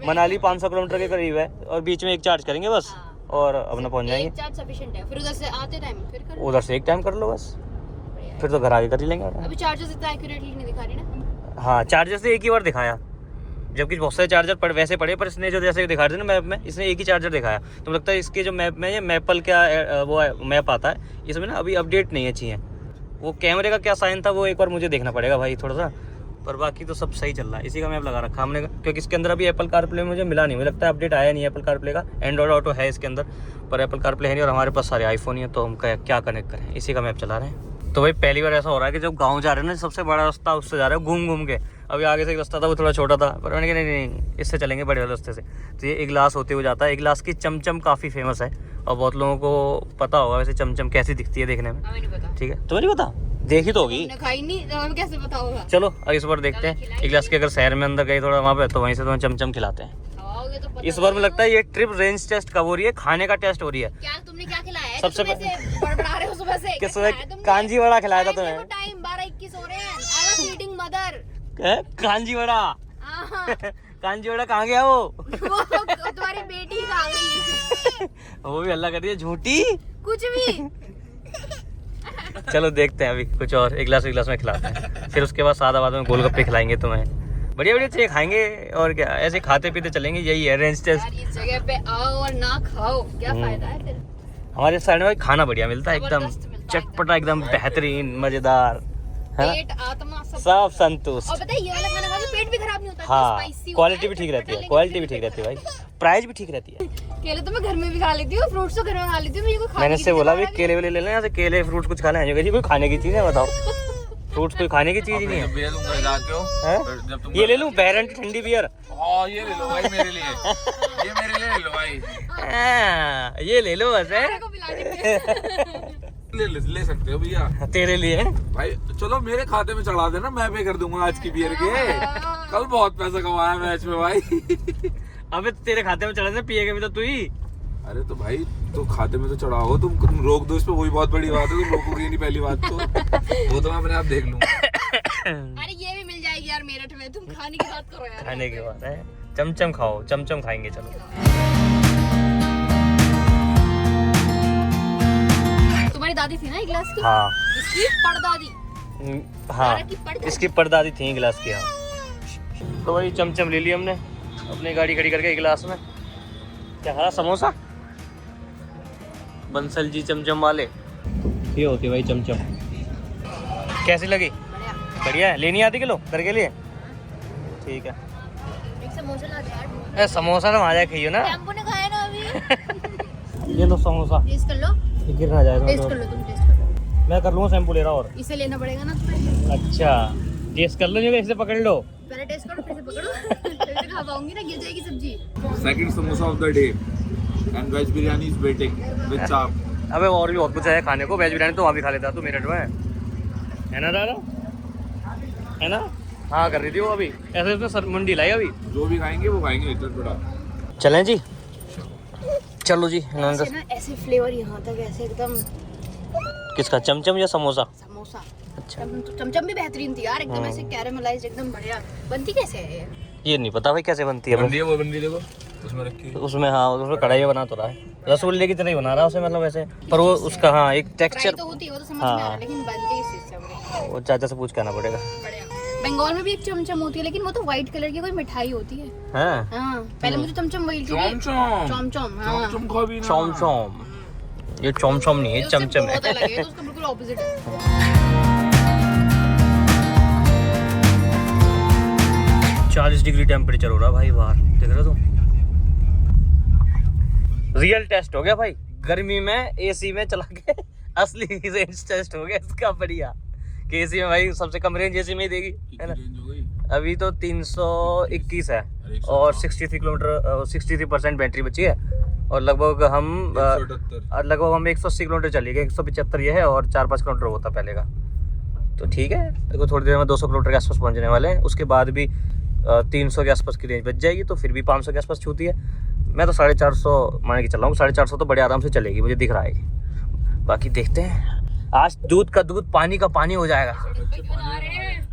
मनाली 500 किलोमीटर के करीब है, और बीच में एक चार्ज करेंगे बस। हाँ। और अपना पहुंच जाएंगे। एक चार्ज सफिशिएंट है, फिर उधर से आते टाइम फिर कर लो। उधर से एक टाइम कर लो बस, बढ़िया। फिर तो घर आगे कर ही लेंगे। अभी चार्जेस इतना एक्यूरेटली नहीं दिखा रही ना। हाँ चार्जर से एक ही बार दिखाया, जबकि बहुत सारे चार्जर वैसे पड़े, पर इसने जो जैसे दिखा रहे थे ना मैप में, इसने एक ही चार्जर दिखाया। तो लगता है इसके जो मैप में, ये मैपल क्या वो मैप आता है इसमें ना, अभी अपडेट नहीं अच्छी है। वो कैमरे का क्या साइन था वो एक बार मुझे देखना पड़ेगा भाई थोड़ा सा। पर बाकी तो सब सही चल रहा है, इसी का मैप लगा रखा हमने, क्योंकि इसके अंदर अभी एप्पल कारप्ले मुझे मिला नहीं। मुझे लगता है अपडेट आया नहीं एप्पल कारप्ले का। एंड्रॉइड ऑटो है इसके अंदर, पर एप्पल कारप्ले है नहीं, और हमारे पास सारे आईफोन ही है, तो हम क्या कनेक्ट करें, इसी का मैप चला रहे हैं। तो भाई पहली बार ऐसा हो रहा है कि जब गाँव जा रहे हैं ना, सबसे बड़ा रास्ता उससे जा रहे हैं घूम के। अभी आगे से एक रास्ता था वो थोड़ा छोटा था, पर मैंने कहा नहीं इससे चलेंगे बड़े वाले रास्ते से। तो ये इगलास होते हुए जाता है। इगलास की चमचम काफ़ी फेमस है, और बहुत लोगों को पता होगा वैसे चमचम कैसी दिखती है देखने में। हमें नहीं पता। ठीक है, तुम्हें नहीं पता? देखी तो होगी। हमने खाई नहीं, तो हमें कैसे पता होगा? चलो अब इस बार देखते हैं इगलास के, अगर शहर में अंदर गए थोड़ा वहाँ पे, तो वहीं से तुम्हें चमचम खिलाते हैं। खाओगे तो पता इस बार मुझे लगता है ये ट्रिप रेंज टेस्ट कब हो रही है, खाने का टेस्ट हो रही है। क्या तुमने क्या खिलाया है? सबसे सबसे बड़बड़ा रहे हो सुबह से। कि सुबह कांजी वड़ा खिलाया था तुम्हें। टाइम 12:21 हो रहे हैं। I was eating mother. Kanji vada. Kanji vada कहाँ गया वो? तुम्हारी बेटी खा गई। वो भी हल्ला कर रही है, झूठी कुछ भी। चलो देखते हैं अभी कुछ और, एक गिलास में खिलाते हैं। फिर उसके बाद सादाबाद में गोलगप्पे खिलाएंगे तुम्हें, बढ़िया बढ़िया चीजें खाएंगे। और क्या, ऐसे खाते पीते चलेंगे, यही है रेंज टेस्ट। यार इस जगह पे आओ और ना खाओ, क्या फायदा है फिर? हमारे साइड में भाई खाना बढ़िया मिलता है, एकदम जबरदस्त मिलता है, चटपटा, एकदम बेहतरीन, मजेदार, है पेट आत्मा सब संतुष्ट। और पता है ये वाला खाना खा के पेट भी खराब नहीं होता। हाँ स्पाइसी क्वालिटी भी ठीक रहती है, क्वालिटी भी ठीक रहती है भाई, प्राइस भी ठीक रहती है। केले तो मैं घर में भी खा लेती हूँ, फ्रूट्स तो घर में खा लेती हूँ। मुझे मैंने इससे बोला भी केले वेले ले लें, यहाँ से केले फ्रूट्स कुछ खाना है, कोई खाने की चीज है बताओ? फ्रूट्स कोई खाने की चीज ही नहीं है। भैया तुम घर जाते हो, हैं? जब तुम ये ले लूं बैरन की ठंडी बियर? हाँ ये ले लो भाई मेरे लिए, ये मेरे लिए ले लो भाई, ये ले लो बस है। को पिला देंगे। ले सकते हो भैया, तेरे लिए भाई चलो मेरे खाते में चढ़ा देना, मैं पे कर दूंगा आज की बियर के। कल बहुत पैसा कमाया मैच में भाई। अबे तेरे खाते में चढ़ा दे, पिएगा भी तो तू ही। अरे तो भाई तो खाते में तो चढ़ाओ, तुम रोक दो इस पे, वही बहुत बड़ी बात है। तुम रोकोगे नहीं पहली बात तो, वो तो मैं अपने आप देख लूंगा। अरे ये भी मिल जाएगी यार मेरठ में, तुम खाने की बात करो यार। खाने की बात है, चमचम खाओ, चमचम खाएंगे चलो। तुम्हारी दादी थी ना एक गिलास की? हाँ इसकी परदादी। हाँ की परदादी। इसकी परदादी थी गिलास की। हाँ तो वही चमचम ले ली हमने अपनी गाड़ी खड़ी करके एक गिलास में। क्या खा समोसा बंसल जी चमचम वाले, ये होती है भाई चमचम। कैसी लगी? बढ़िया है। लेनी आती किलो घर के लिए? ठीक है। एक समोसा ला दे यार। ए, समोसा तो वहाँ जाके खाइयो ना। टेम्पो ने खाया ना अभी। ये तो समोसा टेस्ट कर लो। ये गिर ना जाए टेस्ट तो। कर लो, तुम टेस्ट कर लो। मैं कर लूँगा शैम्पू ले रहा और इसे लेना पड़ेगा ना तुम्हें। अच्छा टेस्ट कर लो, नहीं इसे पकड़ लो। पहले टेस्ट करो फिर से पकड़ो। फिर से खा पाऊंगी ना, गिर जाएगी सब्जी। Second samosa of the day and veg biryani is waiting with chaap. अबे और भी बहुत कुछ है खाने को। वेज बिरयानी तो वहाँ भी खा लेता तू मेरठ में, है ना दादा? है ना? हाँ कर रही थी वो अभी। ऐसे उसने सर मुंडी लाई अभी। जो भी खाएंगे वो खाएंगे इतना थोड़ा। चलें जी, चलो जी। ऐसे ना ऐसे फ्लेवर यहाँ तक ऐसे एकदम। किसका? चमचम या समोसा? समोसा। अच्छा चमचम भी बेहतरीन थी यार, एकदम ऐसे कैरेमलाइज्ड, एकदम बढ़िया। बनती कैसे है ये? ये नहीं पता भाई कैसे बनती है। बंदी है वो, बंदी देखो उसमें रखी है। उसमें हाँ उसमें कढ़ाई में बना तो रहा है, रसगुल्ले की तरह ही बना रहा है उसे, मतलब वैसे। पर वो उसका हाँ एक फ्राई टेक्सचर। तो होती है वो तो समझ में आ रहा हाँ। है, लेकिन बनती इस चीज से बड़ी वो चाचा से पूछ के आना पड़ेगा। बढ़िया। बंगाल में भी एक चमचम होती है, लेकिन वो तो व्हाइट कलर की कोई मिठाई होती है। हाँ हाँ पहले मुझे चमचम वही थी। चमचम चमचम। हाँ चमचम खा भी ना। चमचम। ये चमचम नहीं है, उससे चमचम बहुत है। अलग है, तो उसका बिल्कुल ऑपोजिट है। 40 डिग्री टेम्परेचर हो रहा भाई बाहर, देख रहे हो तुम? रियल टेस्ट हो गया भाई, गर्मी में एसी में चला के असली रेंज टेस्ट हो गया इसका। बढ़िया कि एसी में भाई सबसे कम रेंज एसी में ही देगी, है ना? रेंज हो गई। अभी तो 321 है और 63 किलोमीटर 63% बैटरी बची है और लगभग हम 180 किलोमीटर चली गए। 175 ये है और 4-5 किलोमीटर होता पहले का, तो ठीक है। देखो थोड़ी देर में 200 किलोमीटर के आसपास पहुंचने वाले हैं। उसके बाद भी 300 के आसपास की रेंज बच जाएगी, तो फिर भी 500 के आसपास छूती है। मैं तो 450 मान के चल रहा हूँ, 450 तो बड़े आराम से चलेगी, मुझे दिख रहा है। बाकी देखते हैं, आज दूध का दूध पानी का पानी हो जाएगा।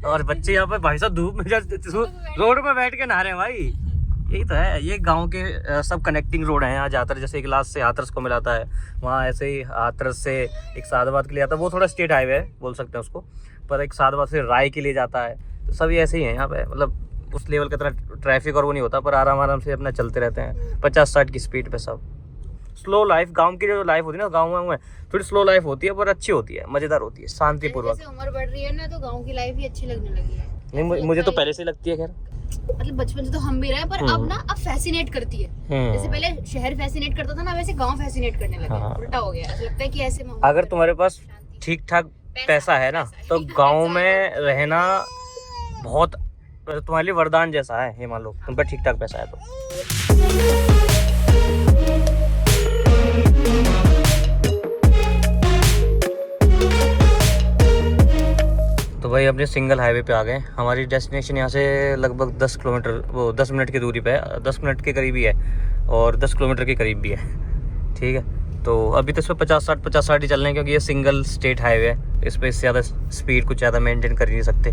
और बच्चे यहाँ पे भाई साहब धूप में रोड पे बैठ के नहा रहे हैं भाई। यही तो है, ये गांव के सब कनेक्टिंग रोड हैं यहाँ ज़्यादातर। जैसे एक लास्ट से हाथरस को मिलाता है, वहाँ ऐसे ही हाथरस से एक सादाबाद के लिए आता है, वो थोड़ा स्टेट हाईवे है बोल सकते हैं उसको, पर एक सादाबाद से राय के लिए जाता है। तो सभी ऐसे ही हैं यहाँ पे, मतलब उस लेवल का तरह ट्रैफिक और वो नहीं होता, पर आराम आराम से अपना चलते रहते हैं 50-60 की स्पीड पे सब। स्लो लाइफ, गांव की जो लाइफ होती है ना, गाँव में थोड़ी स्लो लाइफ होती है, पर अच्छी होती है, मज़ेदार होती है, शांतिपूर्वक। जैसे उम्र बढ़ रही है ना, तो गांव की लाइफ ही अच्छी लगने लगी है। नहीं मुझे तो पहले से ही लगती है खैर, मतलब बचपन से तो हम भी रहे, पर अब ना अब फैसिनेट करती है। जैसे पहले शहर फैसिनेट करता था ना, वैसे गांव फैसिनेट करने लगे। हाँ। उल्टा हो गया, ऐसा लगता है कि ऐसे माहौल अगर में तुम्हारे पास ठीक ठाक पैसा है ना, तो गांव में रहना बहुत तुम्हारे लिए वरदान जैसा है। ये मान लो तुम पर ठीक ठाक पैसा है तो भाई अपने सिंगल हाईवे पे आ गए। हमारी डेस्टिनेशन यहाँ से लगभग 10 किलोमीटर, वो 10 मिनट की दूरी पे है, 10 मिनट के करीब ही है और 10 किलोमीटर के करीब भी है, ठीक है। तो अभी तो इस पर 50-60 ही चल रहे हैं, क्योंकि ये सिंगल स्टेट हाईवे है, इस पर इससे ज़्यादा स्पीड कुछ ज़्यादा मेंटेन कर ही नहीं सकते,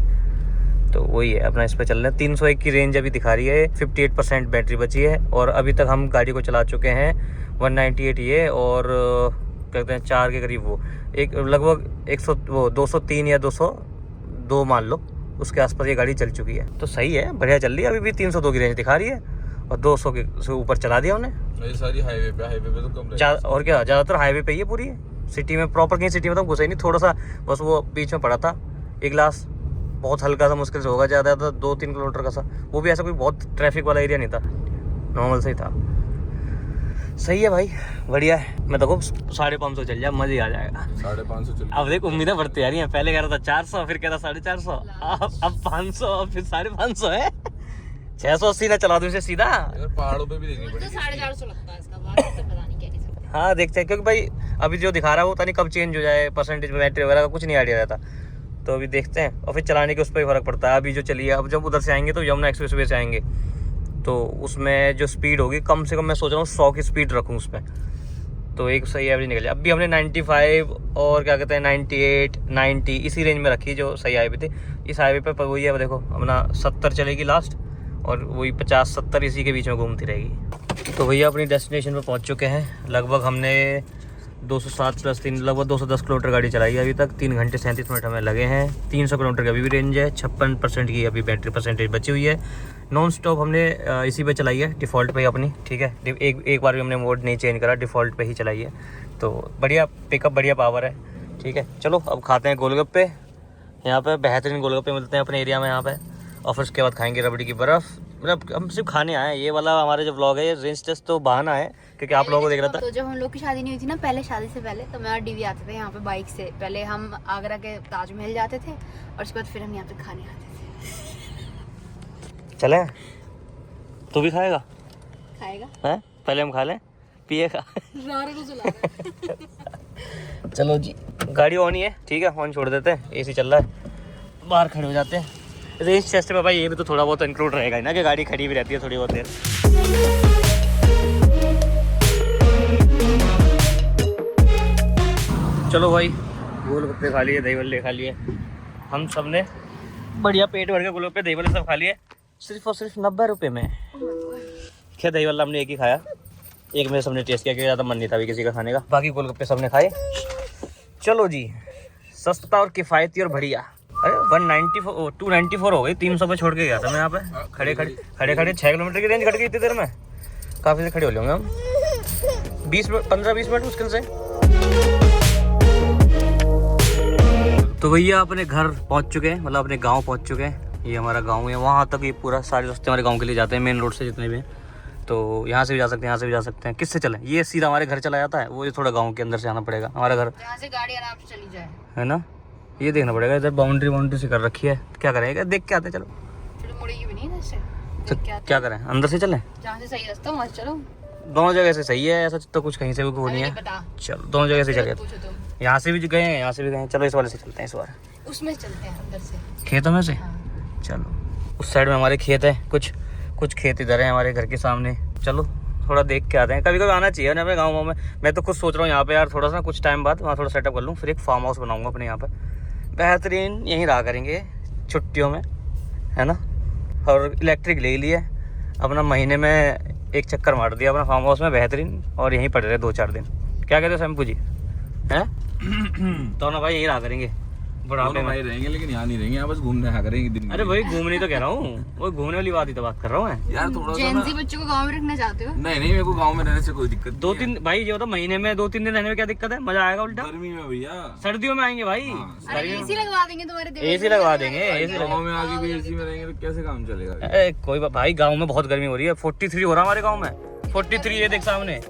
तो वही है अपना इस पर चल रहे हैं। 301 की रेंज अभी दिखा रही है, 58% बैटरी बची है और अभी तक हम गाड़ी को चला चुके हैं 198 ये और कहते हैं 4 के करीब, वो एक लगभग 203 या 202 मान लो, उसके आसपास ये गाड़ी चल चुकी है। तो सही है, बढ़िया चल रही है। अभी भी 302 की रेंज दिखा रही है और 200 के से ऊपर चला दिया उन्हें। ये सारी हाईवे पे तो कम और क्या, ज़्यादातर हाईवे पे ही है पूरी। सिटी में प्रॉपर कहीं सिटी में तो घुसा ही नहीं, थोड़ा सा बस वो बीच में पड़ा था एक ग्लास, बहुत हल्का सा, मुश्किल से होगा, ज़्यादा था 2-3 किलोमीटर का सा, वो भी ऐसा कोई बहुत ट्रैफिक वाला एरिया नहीं था, नॉर्मल से ही था। सही है भाई, बढ़िया है। मैं देखो 550 चल जाए, मज़े आ जाएगा। 550 चल। अब देख उम्मीदें बढ़ती आ रही हैं, पहले कह रहा था 400, फिर कह रहा 450, अब 500, फिर 550 है। 680 ना चला दूं इसे सीधा। यार पहाड़ों पे भी देखनी तो पड़ेगी। 450 लगता है इसका, बाकी तो पता नहीं क्या चीज़ है। हाँ देखते हैं, क्योंकि भाई अभी जो दिखा रहा है वो पता नहीं कब चेंज हो जाए, परसेंटेज में बैटरी वगैरह का कुछ नहीं आइडिया रहता, तो अभी देखते हैं। और फिर चलाने के उस पर ही फ़र्क पड़ता है। अभी जो चलिए, अब जब उधर से आएंगे तो यमुना एक्सप्रेस वे से आएंगे, तो उसमें जो स्पीड होगी कम से कम मैं सोच रहा हूँ 100 की स्पीड रखूँ उस पर, तो एक सही एवरेज निकल जाए। अभी हमने 95 और क्या कहते हैं 98, 90 इसी रेंज में रखी जो सही हाईवे थी। इस हाईवे पर वही है, देखो अपना 70 चलेगी लास्ट, और वही 50-70 इसी के बीच में घूमती रहेगी। तो भैया अपनी डेस्टिनेशन पर पहुंच चुके हैं। लगभग हमने 207 प्लस 3 लगभग 210 किलोमीटर गाड़ी चलाई है अभी तक। 3 घंटे 37 मिनट हमें लगे हैं। 300 किलोमीटर की अभी भी रेंज है। 56% की अभी बैटरी परसेंटेज बची हुई है। नॉन स्टॉप हमने इसी पे चलाई है, डिफ़ॉल्ट पे ही अपनी, ठीक है। एक बार भी हमने मोड नहीं चेंज करा, डिफ़ॉल्ट पे ही चलाई है। तो बढ़िया पिकअप, बढ़िया पावर है, ठीक है। चलो अब खाते हैं गोलगप्पे। यहाँ पे बेहतरीन गोलगप्पे मिलते हैं अपने एरिया में यहाँ पे। और फिर उसके बाद खाएंगे रबड़ी की बर्फ़। मतलब हम सिर्फ खाने आए हैं। ये वाला हमारे जो व्लॉग है ये रेंज टेस्ट तो बहाना है, क्योंकि आप लोगों को देख रहा था। तो जब हम लोग की शादी नहीं हुई थी ना, पहले शादी से पहले, तो मैं और डीवी आते थे यहाँ पे बाइक से। पहले हम आगरा के ताजमहल जाते थे और उसके बाद फिर हम यहाँ पे खाने आते थे। चले, तू भी खाएगा? खाएगा? हैं? पहले हम खा लें, पिएगा। चलो जी, गाड़ी ऑन ही है, ठीक है, ऑन छोड़ देते हैं। एसी चल रहा है, बाहर खड़े हो जाते हैं। रेंज टेस्ट में भाई ये भी तो थोड़ा बहुत इंक्लूड रहेगा ही ना, कि गाड़ी खड़ी भी रहती है थोड़ी बहुत देर। चलो भाई, गोलगप्पे खा लिए, दही बल्ले खा लिए, हम सब ने बढ़िया पेट भर के गोलगप्पे दही बल्ले सब खा लिए, सिर्फ और सिर्फ 90 रुपये में। क्या दही बल्ला हमने एक ही खाया, एक में सबने टेस्ट किया, क्योंकि ज़्यादा मन नहीं था भी किसी का खाने का। बाकी गोलगप्पे सबने खाए। चलो जी, सस्ता और किफ़ायती और बढ़िया। अरे 294 हो गई, 300 पे छोड़ के गया था मैं यहाँ पे। खड़े 6 किलोमीटर की रेंज घट गई इतनी देर में। काफ़ी से खड़े हो होंगे हम, 15-20 मिनट मुश्किल से। तो भैया अपने घर पहुँच चुके हैं, मतलब अपने गाँव पहुँच चुके हैं। ये हमारा गाँव है, वहाँ तक ये पूरा सारे रास्ते हमारे गाँव के लिए जाते हैं, मेन रोड से जितने भी हैं। तो यहाँ से भी जा सकते हैं, यहाँ से भी जा सकते हैं। किससे चलें? ये सीधा हमारे घर चला जाता है, वो ये थोड़ा गांव के अंदर से आना पड़ेगा। हमारा घर यहाँ से गाड़ी आराम से चली जाए, है ना, ये देखना पड़ेगा। इधर बाउंड्री से कर रखी है, क्या करेंगे, देख के आते हैं। चलो मुड़ेगी भी नहीं इधर से, तो क्या करें, अंदर से चलें? जहाँ से सही रास्ता वहाँ से चलो। दोनों जगह से सही है, ऐसा तो कुछ कहीं से भी वो नहीं है। चलो दोनों जगह से चले, यहाँ से भी गए हैं, यहाँ से भी गए हैं। चलो इस वाले से चलते हैं, इस बार उसमें चलते हैं अंदर से, खेतों में से। चलो उस साइड में हमारे खेत है, कुछ खेत इधर है हमारे घर के सामने। चलो थोड़ा देख के आते हैं, कभी कभी आना चाहिए ना अपने गाँव में। मैं तो खुद सोच रहा हूँ यहाँ पे यार थोड़ा सा कुछ टाइम बाद वहाँ थोड़ा सेटअप कर लूँ, फिर एक फार्म हाउस बनाऊँगा अपने यहाँ पे, बेहतरीन। यहीं रहा करेंगे छुट्टियों में, है ना। और इलेक्ट्रिक ले लिए अपना, महीने में एक चक्कर मार दिया अपना फार्म हाउस में, बेहतरीन। और यहीं पड़े रहे 2-4 दिन। क्या कहते हो शैम्पू जी, हैं? तो ना भाई यहीं रहा करेंगे बुढ़ापे में रहेंगे, लेकिन यहाँ नहीं रहेंगे, यहाँ बस घूमने आया करेंगे दिन में। अरे भाई घूमने तो कह रहा हूँ, वो घूमने वाली बात ही तो बात कर रहा हूँ मैं यार। थोड़ा सा जेंजी बच्चों को गांव में रखना चाहते हो? नहीं, मेरे को गांव में रहने से कोई दिक्कत। 2-3 भाई ये होता, महीने में 2-3 दिन रहने में क्या दिक्कत है, मजा आएगा उल्टा। गर्मी में भैया, सर्दियों में आएंगे भाई, एसी लगवा देंगे तुम्हारे, एसी लगवा देंगे। गाँव में आगे भी एसी में रहेंगे तो कैसे काम चलेगा? अरे कोई बात भाई, गाँव में बहुत गर्मी हो रही है। 43 हो रहा हमारे गाँव में, 43। ये देख सामने,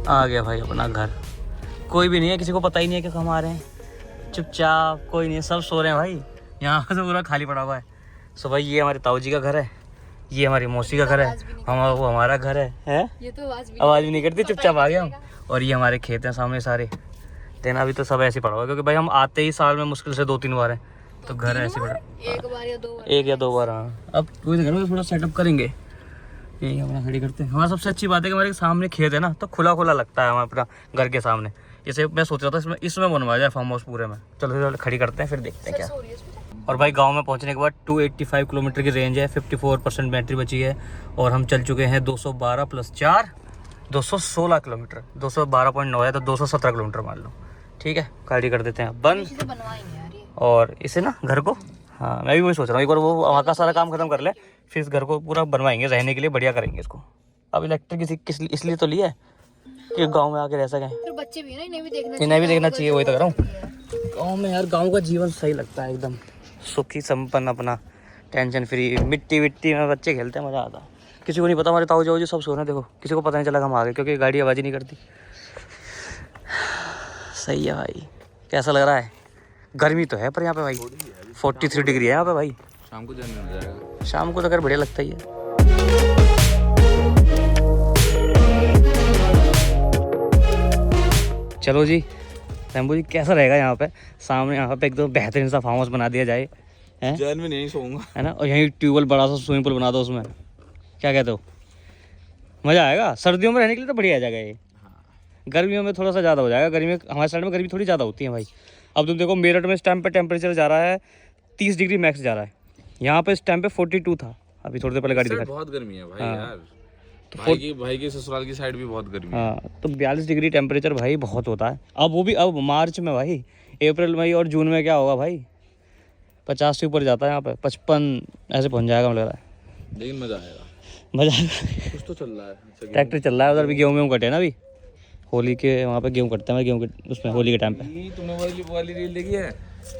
आ गया भाई अपना घर। कोई भी नहीं है, किसी को पता ही नहीं है कि हम आ रहे हैं। चुपचाप, कोई नहीं है, सब सो रहे हैं भाई। यहाँ से पूरा खाली पड़ा हुआ है। सो भाई ये हमारे ताऊ जी का घर है, ये हमारी मौसी का घर है, वो हमारा घर है? ये तो आवाज़ भी नहीं करती, चुपचाप आ गया हम। और ये हमारे खेत हैं सामने सारे। लेकिन अभी तो सब ऐसे पड़ा हुआ है, क्योंकि भाई हम आते ही साल में मुश्किल से 2-3 बार हैं, तो घर ऐसे पड़ा, 1 या 2 बार। हाँ, अब कोई घर में थोड़ा सेटअप करेंगे, यही अपना खड़ी करते हैं। हमारा सबसे अच्छी बात है कि हमारे सामने खेत है ना, तो खुला लगता है हमारा अपना घर के सामने। इसे मैं सोच रहा था इसमें बनवाया जाए फार्म हाउस पूरे में। चलो खड़ी करते हैं, फिर देखते हैं क्या। और भाई गांव में पहुंचने के बाद 285 किलोमीटर की रेंज है, 54% बैटरी बची है। और हम चल चुके हैं 212 + 4 216 किलोमीटर। 212.9 है तो 217 किलोमीटर मान लो, ठीक है। गाड़ी कर देते हैं बंद, और इसे ना घर को, हाँ मैं भी वही सोच रहा हूँ, एक बार वो वहाँ का सारा काम खत्म कर ले, फिर इस घर को पूरा बनवाएंगे, रहने के लिए बढ़िया करेंगे इसको। अब इलेक्ट्रिक इसलिए तो लिया है कि गांव में आके रह सकें, फिर बच्चे भी है ना, इन्हें भी देखना चाहिए। वही तो कर रहा हूँ, गाँव में यार, गाँव का जीवन सही लगता है, एकदम सुखी संपन्न, अपना टेंशन फ्री। मिट्टी में बच्चे खेलते हैं, मज़ा आता है। किसी को नहीं पता, हमारे ताऊ जी सब सो रहे हैं, देखो किसी को पता नहीं चला हम आ गए, क्योंकि गाड़ी आवाज़ ही नहीं करती। सही है भाई, कैसा लग रहा है? गर्मी तो है पर यहाँ पे भाई 43 डिग्री है यहाँ पे भाई। शाम को जाने हो जाएगा, शाम को तो अगर बढ़िया लगता ही है। चलो जी शैम्पू जी, कैसा रहेगा यहाँ पे? सामने यहाँ पे एकदम बेहतरीन सा फार्म हाउस बना दिया जाए, हैं? जैन में नहीं सोऊंगा, है ना। और यहीं ट्यूबवेल, बड़ा सा स्विमिंग पूल बना दो उसमें, क्या कहते हो? मज़ा आएगा। सर्दियों में रहने के लिए तो बढ़िया जगह है ये। गर्मियों में थोड़ा सा ज़्यादा हो जाएगा, गर्मी में हमारे साइड में गर्मी थोड़ी ज़्यादा होती है भाई। अब तुम देखो मेरठ में इस टाइम पे टेम्परेचर जा रहा है 30 डिग्री मैक्स जा रहा है, यहाँ पे इस टाइम पे 42 था अभी थोड़ी देर पहले गाड़ी दिखा। बहुत गर्मी है भाई हाँ। यार, तो भाई की ससुराल की साइड भी बहुत गर्मी है। हाँ, तो 42 डिग्री टेम्परेचर भाई बहुत होता है। अब वो भी अब मार्च में भाई, अप्रैल मई और जून में क्या होगा भाई, 50 से ऊपर जाता है यहाँ पे, 55 ऐसे पहुँच जाएगा मुझे लग रहा है। लेकिन मजा आएगा, मजा। कुछ तो चल रहा है। ट्रैक्टर चल रहा है उधर भी, गेहूँ में कटे ना अभी, होली के वहाँ पे गेहूँ कटते हैं, गेहूँ के उसमें होली के टाइम पे। तुमने वाली रील देखी है,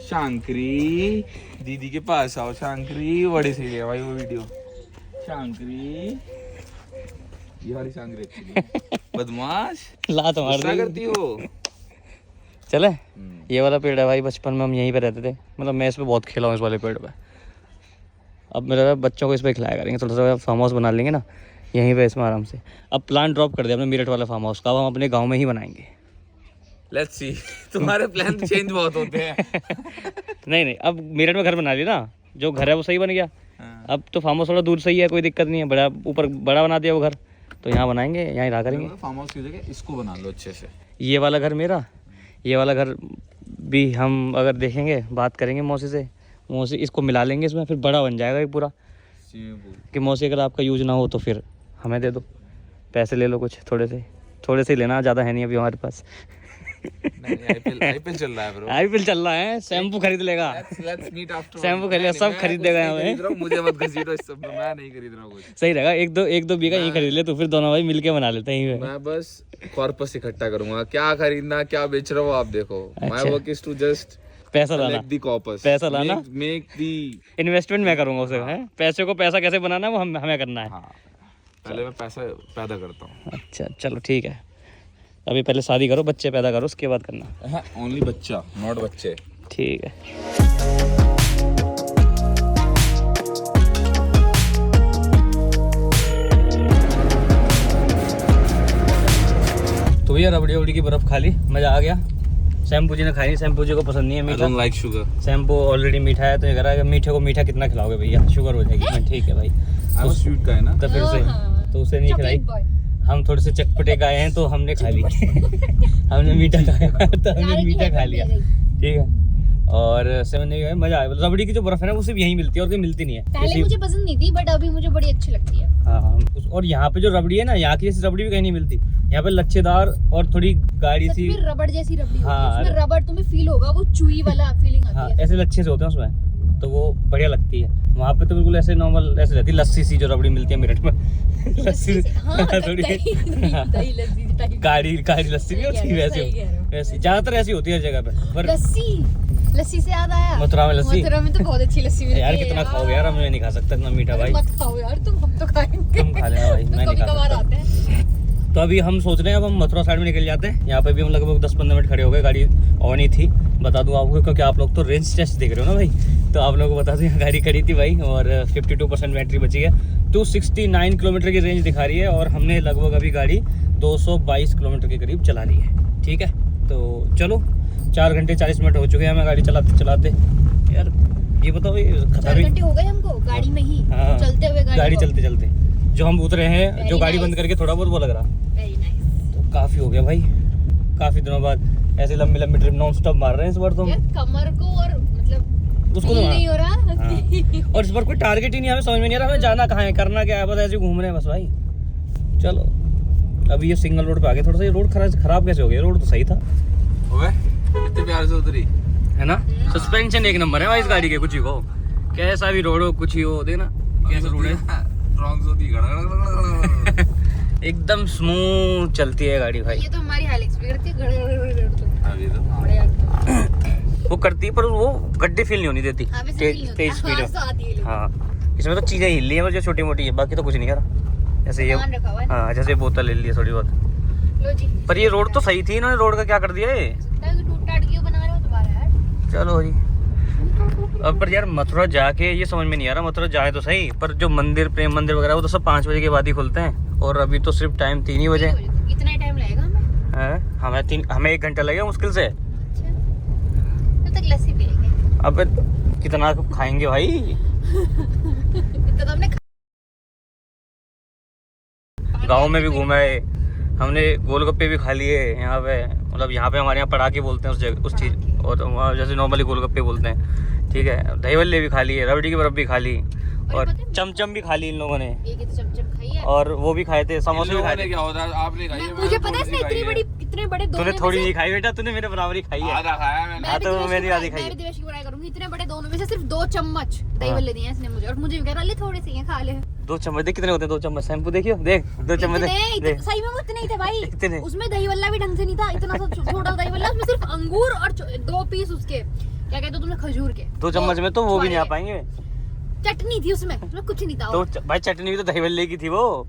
शांकरी दीदी के पास आओ, शांकरी बड़ी सही है भाई वो वीडियो। शांकरी, ये वाली शांकरी एक्चुअली बदमाश लात मार गुस्सा दी। करती हो। चले, ये वाला पेड़ है भाई, बचपन में हम यहीं पे रहते थे, मतलब मैं इस पे बहुत खेला हूँ, इस वाले पेड़ पे। अब मेरा बच्चों को इस पे खिलाया करेंगे, थोड़ा सा फार्म हाउस बना लेंगे ना यहीं पे इसमें आराम से। अब प्लान ड्रॉप कर दिया हमने मेरठ वाला फार्म हाउस का, अब हम अपने गाँव में ही बनाएंगे। लेट्स सी, तुम्हारे प्लान चेंज बहुत होते हैं। नहीं, अब मेरठ में घर बना लिया ना, जो घर है वो सही बन गया। अब तो फार्म हाउस थोड़ा दूर सही है, कोई दिक्कत नहीं है, बड़ा ऊपर बड़ा बना दिया वो घर, तो यहाँ बनाएंगे, यहाँ रहा करेंगे। फार्म हाउस की जगह इसको बना लो अच्छे से। ये वाला घर मेरा, ये वाला घर भी हम अगर देखेंगे, बात करेंगे मौसी से, मौसी इसको मिला लेंगे इसमें, फिर बड़ा बन जाएगा ये पूरा। कि मौसी अगर आपका यूज ना हो तो फिर हमें दे दो, पैसे ले लो कुछ, थोड़े से ही लेना, ज़्यादा है नहीं अभी हमारे पास। आईपीएल चल रहा है ब्रो, आईपीएल चल रहा है, शैम्पू खरीद लेगा, शैम्पू खरीदेगा, सब खरीद देगा यहाँ पे। मुझे मत घसीटो इस सब में, मैं नहीं खरीद रहा हूँ कुछ। सही रहेगा, एक दो बीघा यहीं खरीद ले तो फिर दोनों भाई मिलके बना लेते हैं यहीं पे। मैं बस कॉर्पस इकट्ठा करूंगा, क्या खरीदना क्या बेच रहा हूँ आप देखो। My work is to just पैसा लाना, collect the corpus, पैसा लाना, मेक दी इन्वेस्टमेंट मैं करूंगा उसे, है पैसे को पैसा कैसे बनाना है वो हमें करना है। हाँ, पहले मैं पैसा पैदा करता हूँ। अच्छा चलो ठीक है, अभी पहले शादी करो, बच्चे पैदा करो, उसके बाद करना। ओनली बच्चा, नॉट बच्चे। ठीक है। तो भैया रबड़ी वबड़ी की बर्फ खा ली, मजा आ गया। शैम्पू जी ने खाई, शैम्पू जी को पसंद नहीं है मीठा, लाइक शुगर। शैम्पू ऑलरेडी मीठा है, तो ये कह रहा है मीठे को मीठा कितना खिलाओगे भैया, शुगर हो जाएगी। मैं ठीक है भाई, तो स्वीट का है ना, तो फिर से तो उसे नहीं खिलाई। हम थोड़े से चटपटे गाए हैं तो हमने खा ली। हमने मीठा खाया तो हमने मीठा खा लिया, ठीक है। और सेवन ने मजा आया। रबड़ी की जो बर्फ है ना वो सिर्फ यहीं मिलती है और कहीं मिलती नहीं है। पहले मुझे पसंद नहीं थी बट अभी मुझे बड़ी अच्छी लगती है। हाँ, और यहाँ पे जो रबड़ी है ना, यहाँ की जैसी रबड़ी भी कहीं नहीं मिलती। यहाँ पे लच्छेदार और थोड़ी गाढ़ी सी, रबड़ जैसी रबड़ी होती है। हाँ, उसमें रबड़ तुम्हें फील होगा, वो चुई वाला फीलिंग आती हाँ, है। ऐसे लच्छे से होते हैं उसमें, तो वो बढ़िया लगती है। वहाँ पे तो बिल्कुल ऐसे नॉर्मल ऐसे रहती है, लस्सी सी जो रबड़ी मिलती है मेरठ में। लस्सी थोड़ी गाढ़ी लस्सी नहीं होती वैसी, ज्यादातर ऐसी होती है हर जगह पे। पर लस्सी से याद आया, मथुरा में लस्सी, मथुरा में तो बहुत अच्छी लस्सी मिलती है यार। कितना खाओगे यार, मैं नहीं खा सकता इतना मीठा भाई। मत खाओ यार तुम, हम तो खाएंगे। तुम खा लेना भाई, मैं नहीं खा सकता। आते हैं। तो अभी हम सोच रहे हैं अब हम मथुरा साइड में निकल जाते हैं। यहाँ पे भी हम लगभग 10-15 मिनट खड़े हो गए, गाड़ी ऑन ही थी। बता दूं आपको, क्योंकि आप लोग तो रेंज टेस्ट देख रहे हो ना भाई, तो आप लोगों को बता दूं यहाँ गाड़ी खड़ी थी भाई, और 52% बैटरी बची है। 269 किलोमीटर की रेंज दिखा रही है, और हमने लगभग अभी गाड़ी 222 किलोमीटर के करीब चला ली है, ठीक है। तो चलो 4 घंटे 40 मिनट हो चुके हैं हमें गाड़ी चलाते चलाते। यार ये बताओ, ये 4 घंटे हो गए हमको गाड़ी में ही, हाँ, चलते हुए गाड़ी चलते चलते जो हम उतरे हैं, जो गाड़ी बंद करके थोड़ा बहुत वो लग रहा। Very nice. तो काफी हो गया भाई, काफी दिनों बाद ऐसे लंबी लंबी ट्रिप नॉन स्टॉप मार रहे हैं इस बार तो। कमर को और मतलब उसको तो नहीं हो रहा। हाँ। और इस बार कोई टारगेट ही नहीं, हमें समझ में नहीं आ रहा हमें जाना कहाँ है, करना क्या है, बस ऐसे घूम रहे हैं बस भाई। चलो अभी ये सिंगल रोड पे आ गए, थोड़ा सा ये रोड खराब कैसे हो गया, रोड तो सही था। इतने प्यार से उतरी है ना, सस्पेंशन एक नंबर है भाई इस गाड़ी के, कुछ ही हो, कैसा भी रोड हो, कुछ ही हो, देखना कैसा रोड है, एकदम स्मूथ चलती है गाड़ी भाई। ये तो हमारी हाइलेक्स भी करती है, वो करती है, पर वो गड्ढे फील नहीं होनी देती तेज स्पीड में। हाँ, इसमें तो चीजें हिल रही है जो छोटी मोटी है, बाकी तो कुछ नहीं करा। जैसे ये, हाँ, जैसे बोतल हिल रही है थोड़ी बहुत। पर ये रोड तो सही थी, इन्होंने रोड का क्या कर दिया है। चलो जी, अब पर यार मथुरा जाके ये समझ में नहीं आ रहा, मथुरा जाए तो सही, पर जो मंदिर, प्रेम मंदिर वगैरह, वो तो सब 5 बजे के बाद ही खुलते हैं, और अभी तो सिर्फ टाइम 3 ही बजे। इतना टाइम लगेगा हमें? हमें 1 घंटा लगेगा मुश्किल से। तब तक लस्सी पी लेंगे। अब कितना खाएंगे भाई। इतना तो हमने गाँव में भी घूमा है हमने, गोलगप्पे भी खा लिए यहाँ पे, मतलब यहाँ पे हमारे यहाँ पड़ाके बोलते हैं उस जगह, उस चीज़, और वहाँ जैसे नॉर्मली गोलगप्पे बोलते हैं, ठीक है। दही बल्ले भी खा लिए, रबड़ी की बर्फ भी खा ली, और चमचम भी खा ली इन लोगों ने, एक ही तो चमचम खाई है। और वो भी खाए थे, समोसे भी खाए थे। क्या होता है आपने खाई है? मुझे पता है इसने इतने बड़े दोनों तूने थोड़ी नहीं खाई बेटा, तूने मेरे बराबर ही खाई है। आधा खाया मैंने। हाँ, तो मेरी आधी खाई है। मैं दिवेश की बुराई करूंगी, इतने बड़े दोनों में से सिर्फ 2 चम्मच दही भल्ले दिए हैं इसने मुझे, और मुझे भी कह रहा ले थोड़े से ये खा ले। 2 चम्मच देख कितने होते हैं, 2 चम्मच शैम्पू देखियो, देख 2 चम्मच देख। सही में वो इतने ही थे भाई। इतने? उसमें दही भल्ला भी ढंग से नहीं था, इतना सा छोटा दही भल्ला, उसमें सिर्फ अंगूर और 2 पीस उसके क्या कहते हो तुमने, खजूर के। 2 चम्मच में तो वो भी नहीं आ पाएंगे। चटनी थी उसमें कुछ नहीं था। तो भाई चटनी भी तो दही भल्ले की थी वो।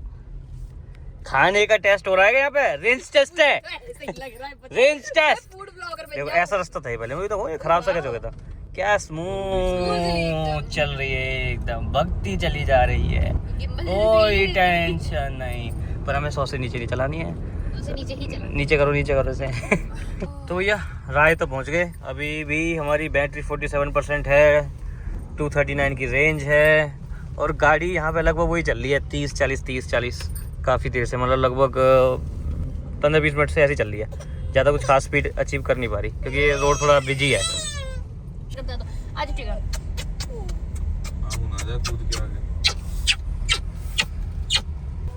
खाने का टेस्ट हो रहा है यहाँ पे, रेंज टेस्ट है, सही लग रहा है, रेंज टेस्ट। फूड ब्लॉगर देखो ऐसा रास्ता था पहले, मुझे तो वो खराब सा कैसे हो गया था। क्या स्मूथ चल रही है एकदम, भक्ति चली जा रही है, कोई टेंशन नहीं। पर हमें 100 से नीचे नहीं चलानी है, नीचे ही चला। नीचे करो इसे। तो भैया राय तो पहुंच गए, अभी भी हमारी बैटरी 47% है, 239 की रेंज है, और गाड़ी यहाँ पे लगभग वही चल रही है 30-40 काफ़ी देर से, मतलब लगभग 15-20 मिनट से ऐसी चल रही है। ज़्यादा कुछ खास स्पीड अचीव कर नहीं पा रही क्योंकि ये रोड थोड़ा बिजी है। आज ठीक है।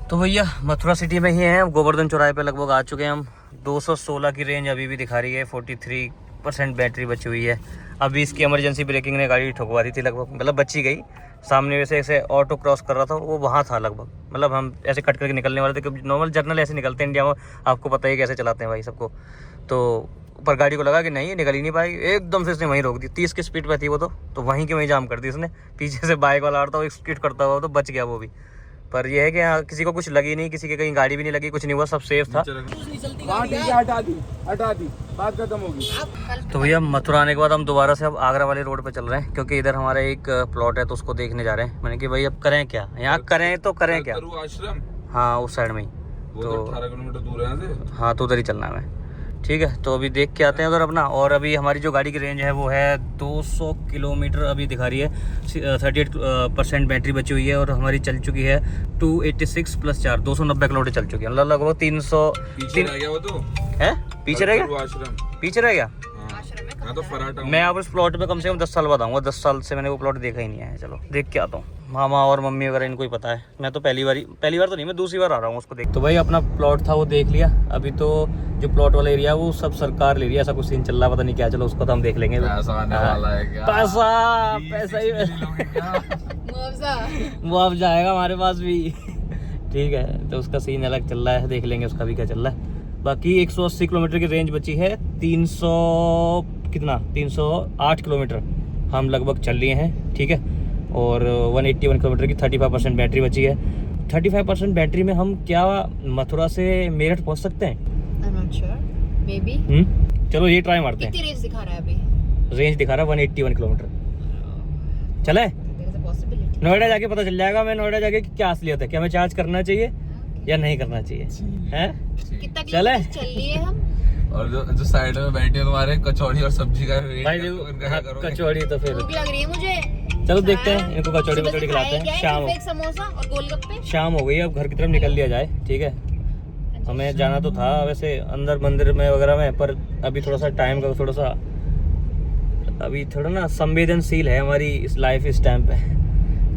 तो भैया मथुरा सिटी में ही हैं, गोवर्धन चौराहे पे लगभग आ चुके हैं हम। 216 की रेंज अभी भी दिखा रही है, 43% बैटरी बची हुई है। अभी इसकी इमरजेंसी ब्रेकिंग ने गाड़ी ठुकवा दी थी लगभग, मतलब बची गई। सामने वैसे ऐसे ऑटो क्रॉस कर रहा था, वो वहाँ था लगभग, मतलब हम ऐसे कट करके निकलने वाले थे क्योंकि नॉर्मल जर्नल ऐसे निकलते हैं इंडिया में, आपको पता ही कैसे चलाते हैं भाई सबको। तो ऊपर गाड़ी को लगा कि नहीं निकल ही नहीं पाएगी, एकदम से इसने वहीं रोक दी। 30 की स्पीड पे थी वो तो वहीं के वहीं जाम कर दी उसने। पीछे से बाइक वाला आ रहा था, वो स्किड करता हुआ तो बच गया वो भी। पर यह है कि यहाँ किसी को कुछ लगी नहीं, किसी के कहीं गाड़ी भी नहीं लगी, कुछ नहीं हुआ, सब सेफ था। हटा दी, बात खत्म होगी। तो भैया मथुरा आने के बाद हम दोबारा से अब आगरा वाले रोड पे चल रहे हैं क्योंकि इधर हमारा एक प्लॉट है तो उसको देखने जा रहे हैं। मैंने कि भाई अब करें क्या, यहाँ करें तो करें क्या। आश्रम, हाँ उस साइड में ही, तो 18 किलोमीटर दूर है यहाँ से। हाँ तो उधर ही चलना है हमें, ठीक है। तो अभी देख के आते हैं उधर अपना। और अभी हमारी जो गाड़ी की रेंज है वो है 200 किलोमीटर अभी दिखा रही है, 38% बैटरी बची हुई है, और हमारी चल चुकी है 286 + 4 290 किलोमीटर चल चुकी है, मतलब लगभग 300। पीछे रह गया वो तो है, पीछे रह गया, आश्रम पीछे रह गया। हाँ तो फराटा मैं अब उस प्लॉट पे कम से कम 10 साल बाद आऊँगा, 10 साल से मैंने वो प्लॉट देखा ही नहीं है। चलो देख के आता हूँ। मामा और मम्मी वगैरह इनको ही पता है, मैं तो पहली बार तो नहीं, मैं दूसरी बार आ रहा हूँ उसको देख। तो भाई अपना प्लॉट था वो देख लिया। अभी तो जो प्लॉट वाला एरिया है वो सब सरकार ले रही है, ऐसा कुछ सीन चल रहा है, पता नहीं क्या। चलो उसको तो हम देख लेंगे। पैसा आने वाला है क्या? पैसा ही मुआवजा आएगा हमारे पास भी। ठीक है, तो उसका सीन अलग चल रहा है, देख लेंगे उसका भी क्या चल रहा है। बाकी 180 किलोमीटर की रेंज बची है, 308 किलोमीटर हम लगभग चल लिए हैं, ठीक है। और 181 किलोमीटर की 35% बैटरी बची है। 35% बैटरी में हम क्या मथुरा से मेरठ पहुंच सकते हैं? चलो ये ट्राई मारते हैं। कितनी रेंज दिखा रहा है अभी? रेंज दिखा रहा है 181 किलोमीटर। चले नोएडा जाके पता चल जाएगा, मैं नोएडा जाके क्या असलियत है, क्या हमें चार्ज करना चाहिए या नहीं करना चाहिए, हैं? कितना चले चल लिए हम। और जो साइड में बैठे हैं तुम्हारे कचौड़ी और सब्जी का भाई देखो, हाँ, कचौड़ी तो फिर भूख लग रही है मुझे। चलो देखते हैं, इनको कचौड़ी कचौड़ी खिलाते हैं। शाम एक समोसा और गोलगप्पे। शाम हो गई, अब घर की तरफ निकल लिया जाए, ठीक है। हमें जाना तो था वैसे अंदर मंदिर में वगैरह में, पर अभी थोड़ा सा टाइम का थोड़ा सा अभी थोड़ा ना संवेदनशील है हमारी इस लाइफ इस टाइम पे,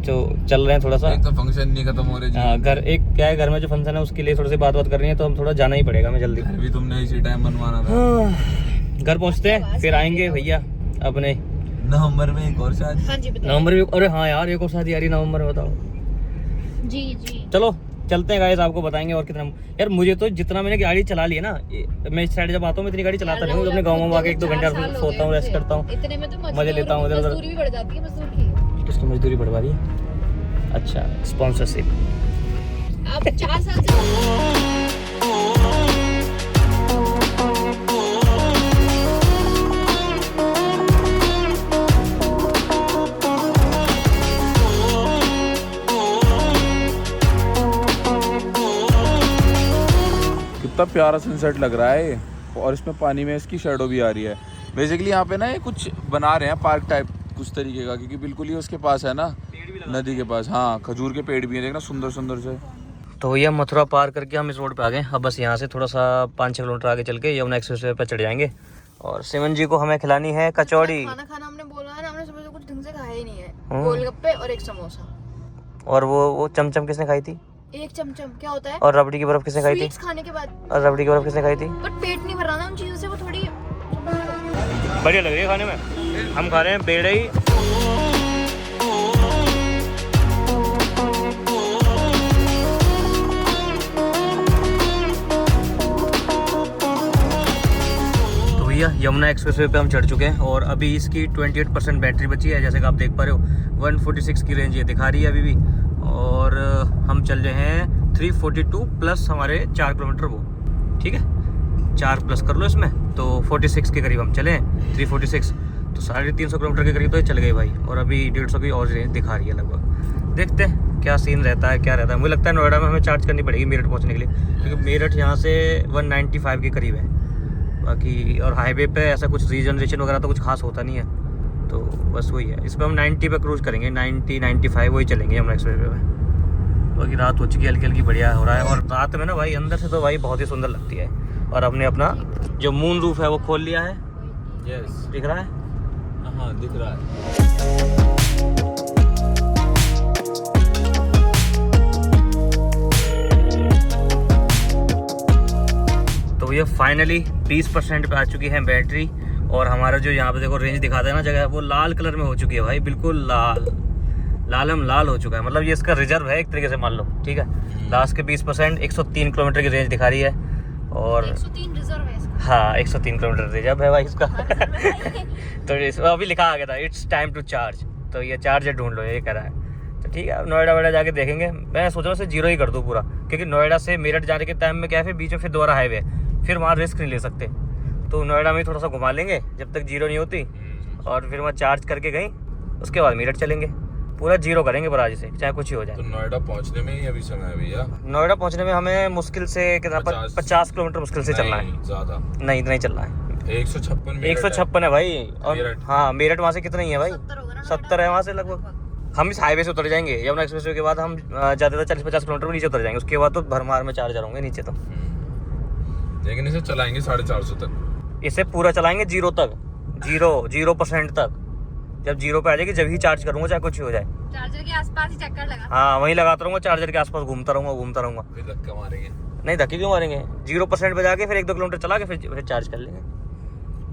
तो चल रहे हैं थोड़ा सा। एक तो फंक्शन नहीं खत्म हो रहे, घर एक क्या है, घर में जो फंक्शन है उसके लिए थोड़ी सी बात करनी है, तो हम थोड़ा जाना ही पड़ेगा हमें जल्दी। अभी तुमने इसी टाइम बनवाना था। घर पहुंचते हैं फिर आएंगे भैया अपने नवंबर में एक और शादी। हाँ जी बताइए। नवंबर में। अरे हाँ यार, एक और शादी आ रही है नवंबर में, बताओ। जी जी चलो चलते हैं गाइस, आपको बताएंगे और कितना। यार मुझे तो जितना मैंने गाड़ी चला ली है ना, मैं इस साइड जब आता हूँ मैं इतनी गाड़ी चलाता नहीं हूँ। अपने गाँव में आके 1-2 घंटे सोता हूँ, रेस्ट करता हूँ, इतने में तो मजे लेता हूँ। मजदूरी भी बढ़ जाती है मजदूर की। किसकी मजदूरी बढ़वा रही है? अच्छा, स्पॉन्सरशिप। आप 4 साल से कितना प्यारा सनसेट लग रहा है, और इसमें पानी में इसकी शैडो भी आ रही है। बेसिकली यहाँ पे ना ये कुछ बना रहे हैं पार्क टाइप कुछ तरीके का, क्योंकि बिल्कुल ही उसके पास है ना, नदी के पास। हाँ, खजूर के पेड़ भी हैं, देखना सुंदर सुंदर से। तो भैया मथुरा पार करके हम इस रोड पे आ गए। अब बस यहाँ से थोड़ा सा 5-6 किलोमीटर आगे चल के यमुना एक्सप्रेस पे चढ़ जाएंगे। और सिमन जी को हमें खिलानी है कचौड़ी। खाना हमने बोला है ना, हमने सुबह से कुछ ढंग से खाया ही नहीं है। गोलगप्पे और एक समोसा। और वो चमचम किसने खाई थी? एक चमचम क्या होता है? और रबड़ी की बर्फ किसने खाई थी? स्वीट्स खाने के बाद। और रबड़ी की बर्फ किसने खाई थी? बट पेट नहीं भर रहा ना उन चीजों से, वो थोड़ी बढ़िया लग रही है खाने में। हम खा रहे हैं बेड़ई। तो भैया यमुना एक्सप्रेसवे पे हम चढ़ चुके हैं और अभी इसकी 28% बैटरी बची है, जैसे कि आप देख पा रहे हो। 146 की रेंज ये दिखा रही है अभी भी, और हम चल रहे हैं 342 प्लस हमारे 4 किलोमीटर वो, ठीक है 4 प्लस कर लो इसमें, तो 46 के करीब हम चले हैं। 346 तो 350 किलोमीटर के करीब तो ये चल गए भाई, और अभी 150 की और रेंज दिखा रही है लगभग। देखते हैं क्या सीन रहता है, क्या रहता है। मुझे लगता है नोएडा में हमें चार्ज करनी पड़ेगी मेरठ पहुंचने के लिए, क्योंकि मेरठ यहाँ से 195 के करीब है बाकी, और हाईवे पे ऐसा कुछ रीजनरेशन वगैरह तो कुछ खास होता नहीं है, तो बस वही है। इसमें हम 90 पे क्रूज करेंगे, 90-95 वही चलेंगे हम एक्सप्रेस वे में। बाकी रात हो चुकी है, हल्की हल्की बढ़िया हो रहा है, और रात में ना भाई अंदर से तो भाई बहुत ही सुंदर लगती है। और हमने अपना जो मून रूफ है वो खोल लिया है। यस, दिख रहा है? हाँ दिख रहा है। तो भैया फाइनली 20% पे आ चुकी है बैटरी, और हमारा जो यहाँ पे देखो रेंज दिखाता है ना जगह, वो लाल कलर में हो चुकी है भाई, बिल्कुल लाल लाल हो चुका है। मतलब ये इसका रिजर्व है एक तरीके से, मान लो, ठीक है। लास्ट के 20% 103 किलोमीटर की रेंज दिखा रही है, और 103 रिजर्व है इसका। हाँ 103 किलोमीटर रिजर्व है भाई इसका। तो अभी लिखा आ गया था इट्स टाइम टू चार्ज, तो ये चार्जर ढूंढ लो, ये कह रहा है। तो ठीक है, नोएडा वोएडा जाके देखेंगे। मैं सोच रहा हूँ 0 ही कर दूँ पूरा, क्योंकि नोएडा से मेरठ जाने के टाइम में क्या है, फिर बीच में फिर दोबारा हाईवे, फिर वहाँ रिस्क नहीं ले सकते, तो नोएडा में थोड़ा सा घुमा लेंगे जब तक 0 नहीं होती, और फिर वहाँ चार्ज करके गई, उसके बाद मेरठ चलेंगे, पूरा 0 करेंगे बराज से, चाहे कुछ ही हो जाए। तो नोएडा पहुंचने में ही अभी समय है भैया? नोएडा पहुंचने में हमें मुश्किल से कितना 50 किलोमीटर मुश्किल से चलना है। ज्यादा नहीं इतना ही चलना है। 156 है भाई, और मेरठ। हाँ मेरठ वहाँ से कितना ही है भाई, 70 होगा ना, 70 है वहाँ से लगभग। हम इस हाईवे से उतर जाएंगे यमुना एक्सप्रेसवे के बाद, हम जाते थे 40-50 किलोमीटर में नीचे उतर जाएंगे, उसके बाद तो भरमार में चार्जर होंगे नीचे। तो लेकिन इसे चलाएंगे 450 तक, इसे पूरा चलाएंगे 0 तक, 0% तक। जब 0 पे आ जाएगी जब ही चार्ज करूंगा, चाहे कुछ ही हो जाए। चार्जर के आसपास ही चक्कर लगा। हाँ वहीं लगाता रहूंगा, चार्जर के आसपास घूमता रहूंगा। फिर धक्का मारेंगे? नहीं धक्के क्यों मारेंगे, 0% पे जाके फिर 1-2 किलोमीटर चला के फिर चार्ज कर लेंगे।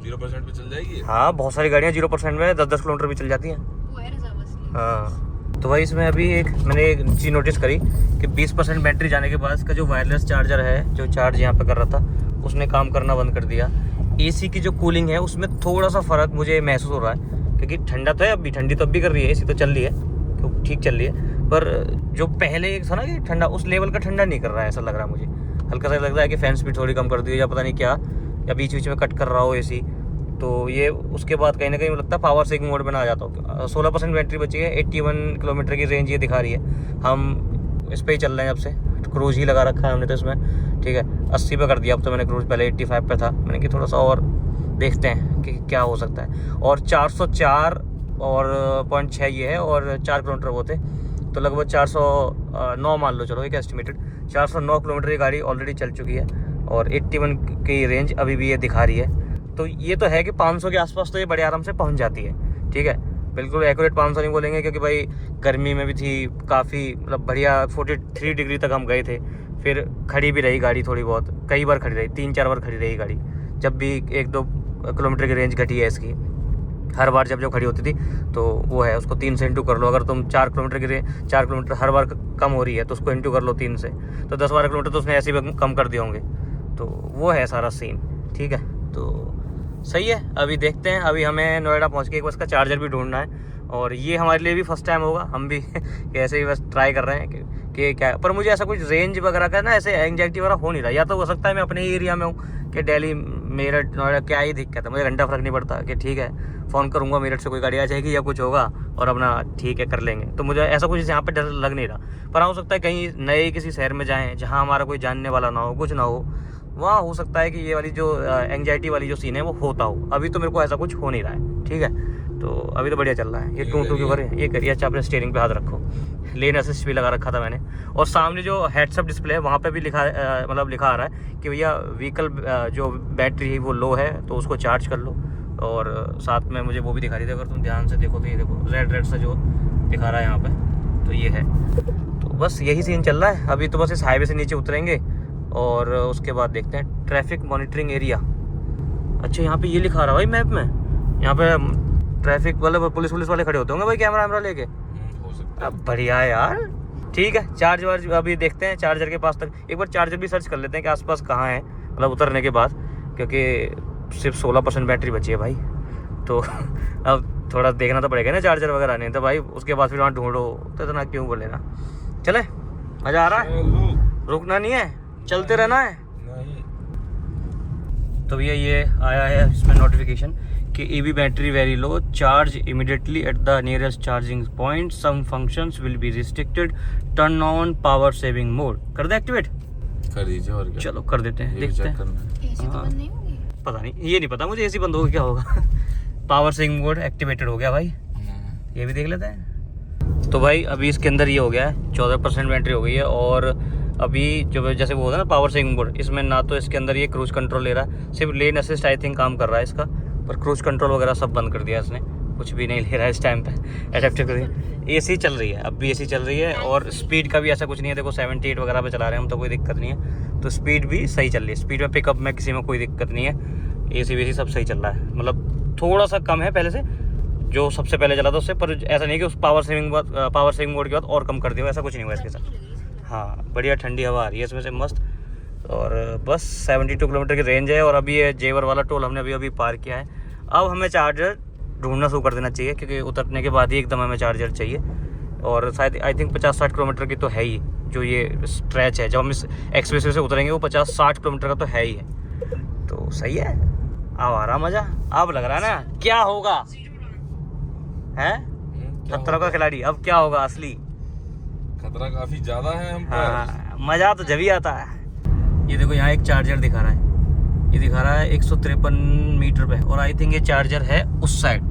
0% पे चल जाएगी? हाँ बहुत सारी गाड़ियाँ 0% में 10-10 किलोमीटर भी चल जाती हैं। वो है रिजर्व असली। हाँ तो भाई इसमें अभी मैंने एक चीज़ नोटिस करी कि 20% बैटरी जाने के बाद इसका जो वायरलेस चार्जर है, जो चार्ज यहाँ पे कर रहा था, उसने काम करना बंद कर दिया। एसी की जो कूलिंग है उसमें थोड़ा सा फ़र्क मुझे महसूस हो रहा है, क्योंकि ठंडा तो है अभी, ठंडी तो अभी कर रही है, एसी तो चल रही है, तो ठीक चल रही है, पर जो पहले एक था ना कि ठंडा, उस लेवल का ठंडा नहीं कर रहा है, ऐसा लग रहा है मुझे। हल्का सा लग रहा है कि फैन स्पीड थोड़ी कम कर दी हो या पता नहीं क्या, या बीच बीच में कट कर रहा हो एसी, तो ये उसके बाद कहीं ना कहीं लगता है पावर सेविंग मोड में ना आ जाता हो। 16% बैटरी बची है, 81 किलोमीटर की रेंज ये दिखा रही है। हम इस पर ही चल रहे हैं जब से, क्रूज ही लगा रखा है हमने तो इसमें, ठीक है। 80 पे कर दिया अब तो मैंने क्रूज, पहले 85 पे था मैंने, कि थोड़ा सा और देखते हैं कि क्या हो सकता है। और 404 और 0.6 ये है, और 4 किलोमीटर वो थे, तो लगभग 409 मान लो, चलो एक एस्टिमेटेड 409 किलोमीटर की गाड़ी ऑलरेडी चल चुकी है, और 81 की रेंज अभी भी ये दिखा रही है। तो ये तो है कि 500 के आसपास तो ये बड़े आराम से पहुंच जाती है, ठीक है। बिल्कुल एक्यूरेट 500 नहीं बोलेंगे, क्योंकि भाई गर्मी में भी थी काफ़ी, मतलब बढ़िया 43 डिग्री तक हम गए थे, फिर खड़ी भी रही गाड़ी थोड़ी बहुत, कई बार खड़ी रही, 3-4 बार खड़ी रही गाड़ी, जब भी 1-2 किलोमीटर की रेंज घटी है इसकी। हर बार जब खड़ी होती थी तो वो है, उसको 3 से इंटू कर लो। अगर तुम 4 किलोमीटर की 4 किलोमीटर हर बार कम हो रही है तो उसको इंटू कर लो 3 से, तो 10-12 किलोमीटर तो उसने ऐसे ही कम कर दिए होंगे। तो वो है सारा सीन, ठीक है। तो सही है, अभी देखते हैं। अभी हमें नोएडा पहुंच के एक बस का चार्जर भी ढूंढना है, और ये हमारे लिए भी फर्स्ट टाइम होगा, हम भी ऐसे ही बस ट्राई कर रहे हैं कि क्या। पर मुझे ऐसा कुछ रेंज वगैरह का ना ऐसे एंग्जाइटी वगैरह हो नहीं रहा। या तो हो सकता है मैं अपने एरिया में हूँ कि दिल्ली मेरठ नोएडा क्या ही दिक्कत है, मुझे घंटा फर्क नहीं पड़ता कि ठीक है फ़ोन करूँगा मेरठ से कोई गाड़ी आ जाएगी या कुछ होगा और अपना ठीक है कर लेंगे। तो मुझे ऐसा कुछ यहाँ पे डर लग नहीं रहा। पर हो सकता है कहीं नए किसी शहर में जाएँ जहाँ हमारा कोई जानने वाला ना हो, कुछ ना हो, वहाँ हो सकता है कि ये वाली जो एंग्जाइटी वाली जो सीन है वो होता हो। अभी तो मेरे को ऐसा कुछ हो नहीं रहा है, ठीक है। तो अभी तो बढ़िया चल रहा है। ये टू के ऊपर ये करिए, अच्छा अपने स्टीयरिंग पे हाथ रखो। लेन असिस्ट भी लगा रखा था मैंने, और सामने जो हेड्सअप डिस्प्ले है वहाँ पे भी लिखा मतलब लिखा आ रहा है कि भैया व्हीकल जो बैटरी है वो लो है तो उसको चार्ज कर लो। और साथ में मुझे वो भी दिखा रही थी, अगर तुम ध्यान से देखो तो ये देखो रेड सा जो दिखा रहा है यहाँ पे, तो ये है। तो बस यही सीन चल रहा है अभी। तो बस इस हाईवे से नीचे उतरेंगे और उसके बाद देखते हैं ट्रैफिक मॉनिटरिंग एरिया। अच्छा यहाँ पे ये लिखा रहा भाई मैप में, यहाँ पे ट्रैफिक वाले पुलिस वाले खड़े होते होंगे भाई कैमरा वैमरा लेके। हो सकता है। अब बढ़िया है यार। ठीक है चार्ज वार्ज अभी देखते हैं चार्जर के पास तक, एक बार चार्जर भी सर्च कर लेते हैं कि आसपास कहाँ है, मतलब उतरने के बाद, क्योंकि सिर्फ 16% बैटरी बची है भाई। तो अब थोड़ा देखना तो पड़ेगा ना चार्जर वगैरह, नहीं तो भाई उसके बाद फिर वहाँ ढूंढो तो इतना क्यों बोलेगा। चले मज़ा आ रहा है, रुकना नहीं है, चलते रहना है। तो भैया ये आया है इसमें नोटिफिकेशन कि EV battery very low, charge immediately at the nearest charging point, some functions will be restricted, turn on power saving mode. कर दे एक्टिवेट, कर दीजिए और क्या। चलो कर देते हैं, देखते हैं। एसी तो बंद नहीं होगी? पता नहीं, ये नहीं पता मुझे एसी बंद होगा क्या होगा। पावर सेविंग मोड एक्टिवेटेड हो गया भाई, ये भी देख लेते हैं। तो भाई अभी इसके अंदर ये हो गया है 14% बैटरी हो गई है। और अभी जो जैसे वो होता है ना पावर सेविंग मोड, इसमें ना तो इसके अंदर ये क्रूज कंट्रोल ले रहा है, सिर्फ लेन असिस्ट आई थिंक काम कर रहा है इसका, पर क्रूज कंट्रोल वगैरह सब बंद कर दिया इसने, कुछ भी नहीं ले रहा है इस टाइम पे। एडेप्टिव कर एसी चल रही है, अब भी एसी चल रही है। और स्पीड का भी ऐसा कुछ नहीं है, देखो 78 वगैरह पे चला रहे हैं हम तो कोई दिक्कत नहीं है। तो स्पीड भी सही चल रही है, स्पीड में पिकअप में किसी में कोई दिक्कत नहीं है। एसी वेसी सब सही चल रहा है, मतलब थोड़ा सा कम है पहले से, जो सबसे पहले चला था उससे, पर ऐसा नहीं कि उस पावर सेविंग मोड के बाद और कम कर दिया, ऐसा कुछ नहीं हुआ इसके साथ। हाँ बढ़िया ठंडी हवा आ रही है इसमें से मस्त। और बस 72 किलोमीटर की रेंज है। और अभी ये जेवर वाला टोल हमने अभी पार किया है। अब हमें चार्जर ढूंढना शुरू कर देना चाहिए, क्योंकि उतरने के बाद ही एकदम हमें चार्जर चाहिए। और शायद आई थिंक 50-60 किलोमीटर की तो है ही, जो ये स्ट्रेच है जब हम इस एक्सप्रेसवे से उतरेंगे वो 50-60 किलोमीटर का तो है ही है। तो सही है, अब आ रहा मज़ा। अब लग रहा है ना क्या होगा, है खतरों का खिलाड़ी, अब क्या होगा असली। खतरा काफी ज्यादा है हम पर। हाँ मज़ा तो जब ही आता है। ये देखो यहाँ एक चार्जर दिखा रहा है, ये दिखा रहा है 153 मीटर पे। और आई थिंक ये चार्जर है उस साइड,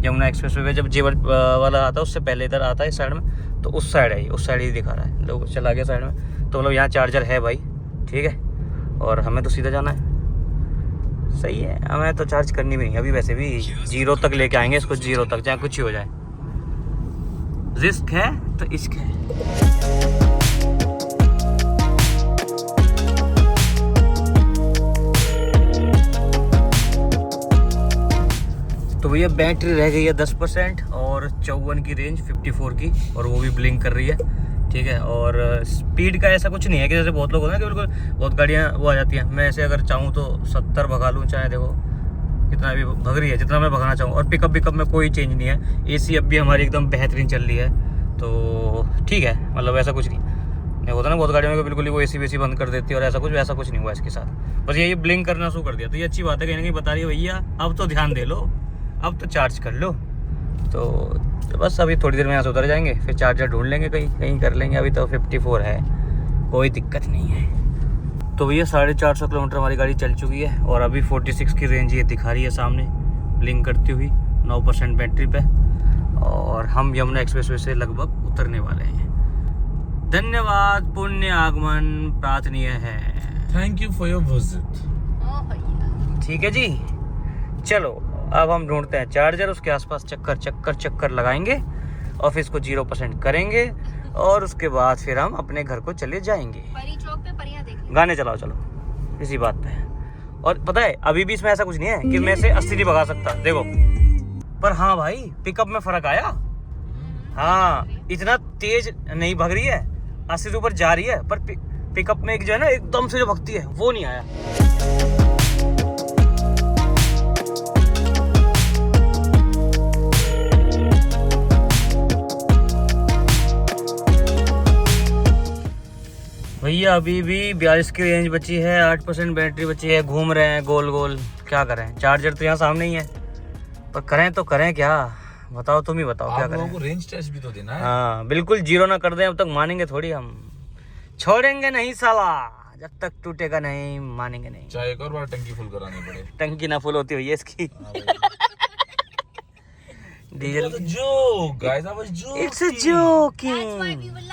यमुना एक्सप्रेसवे पे जब जेवर वाला आता है उससे पहले इधर आता है इस साइड में, तो उस साइड है, उस साइड ही दिखा रहा है। लोग चला गया साइड में, तो मतलब यहाँ चार्जर है भाई, ठीक है। और हमें तो सीधा जाना है, सही है। हमें तो चार्ज करनी भी नहीं अभी, वैसे भी 0 तक लेके आएंगे इसको, 0 तक चाहे कुछ ही हो जाए। रिस्क है तो इश्क है। तो भैया बैटरी रह गई है 10% और 54 की रेंज 54 की, और वो भी ब्लिंक कर रही है, ठीक है। और स्पीड का ऐसा कुछ नहीं है कि जैसे बहुत लोग होते हैं कि बिल्कुल बहुत गाड़ियाँ वो आ जाती हैं। मैं ऐसे अगर चाहूँ तो 70 भगा लूँ, चाहे देखो कितना भी भग रही है, जितना मैं भगाना चाहूँ। और पिकअप में कोई चेंज नहीं है। एसी अब भी हमारी एकदम बेहतरीन चल रही है, तो ठीक है, मतलब ऐसा कुछ नहीं होता ना बहुत गाड़ियों में बिल्कुल ही वो एसी वेसी बंद कर देती है, और ऐसा कुछ नहीं हुआ इसके साथ। बस ये ब्लिंक करना शुरू कर दिया, तो ये अच्छी बात है, कहीं ना कहीं बता रही है भैया अब तो ध्यान दे लो, अब तो चार्ज कर लो। तो बस अभी थोड़ी देर में यहाँ से उतर जाएंगे, फिर चार्जर ढूंढ लेंगे, कहीं कर लेंगे। अभी तो 54 है, कोई दिक्कत नहीं है। तो भैया 450 किलोमीटर हमारी गाड़ी चल चुकी है, और अभी 46 की रेंज ये दिखा रही है सामने ब्लिंक करती हुई 9% बैटरी पे। और हम यमुना एक्सप्रेसवे से लगभग उतरने वाले हैं। धन्यवाद, पुण्य आगमन प्रार्थनीय है। Thank you for your visit. ठीक है जी, चलो अब हम ढूंढते हैं चार्जर, उसके आसपास चक्कर लगाएंगे और फिर इसको 0% करेंगे, और उसके बाद फिर हम अपने घर को चले जाएंगे। परी चौक पे परियां देखेंगे। गाने चलाओ चलो इसी बात पे। और पता है अभी भी इसमें ऐसा कुछ नहीं है कि मैं इसे 80 नहीं भगा सकता, देखो। पर हाँ भाई पिकअप में फर्क आया, हाँ इतना तेज नहीं भग रही है, 80 से ऊपर जा रही है, पर पिकअप में एक जो है ना एकदम से जो भगती है वो नहीं आया। भैया अभी भी 42 की रेंज बची है, 8% बैटरी बची है, घूम रहे हैं गोल गोल, क्या करें। चार्जर तो यहाँ सामने ही है, पर करें तो करें क्या, बताओ तुम ही बताओ क्या करें। आपको रेंज टेस्ट भी तो देना है। हाँ बिल्कुल 0 ना कर दें अब तक मानेंगे थोड़ी, हम छोड़ेंगे नहीं साला, जब तक टूटेगा नहीं मानेंगे नहीं। चाहे एक और बार टंकी फुल करानी पड़े। टंकी ना फुल होती हुई है इसकी। Diesel joke guys, I was joking. It's a joking.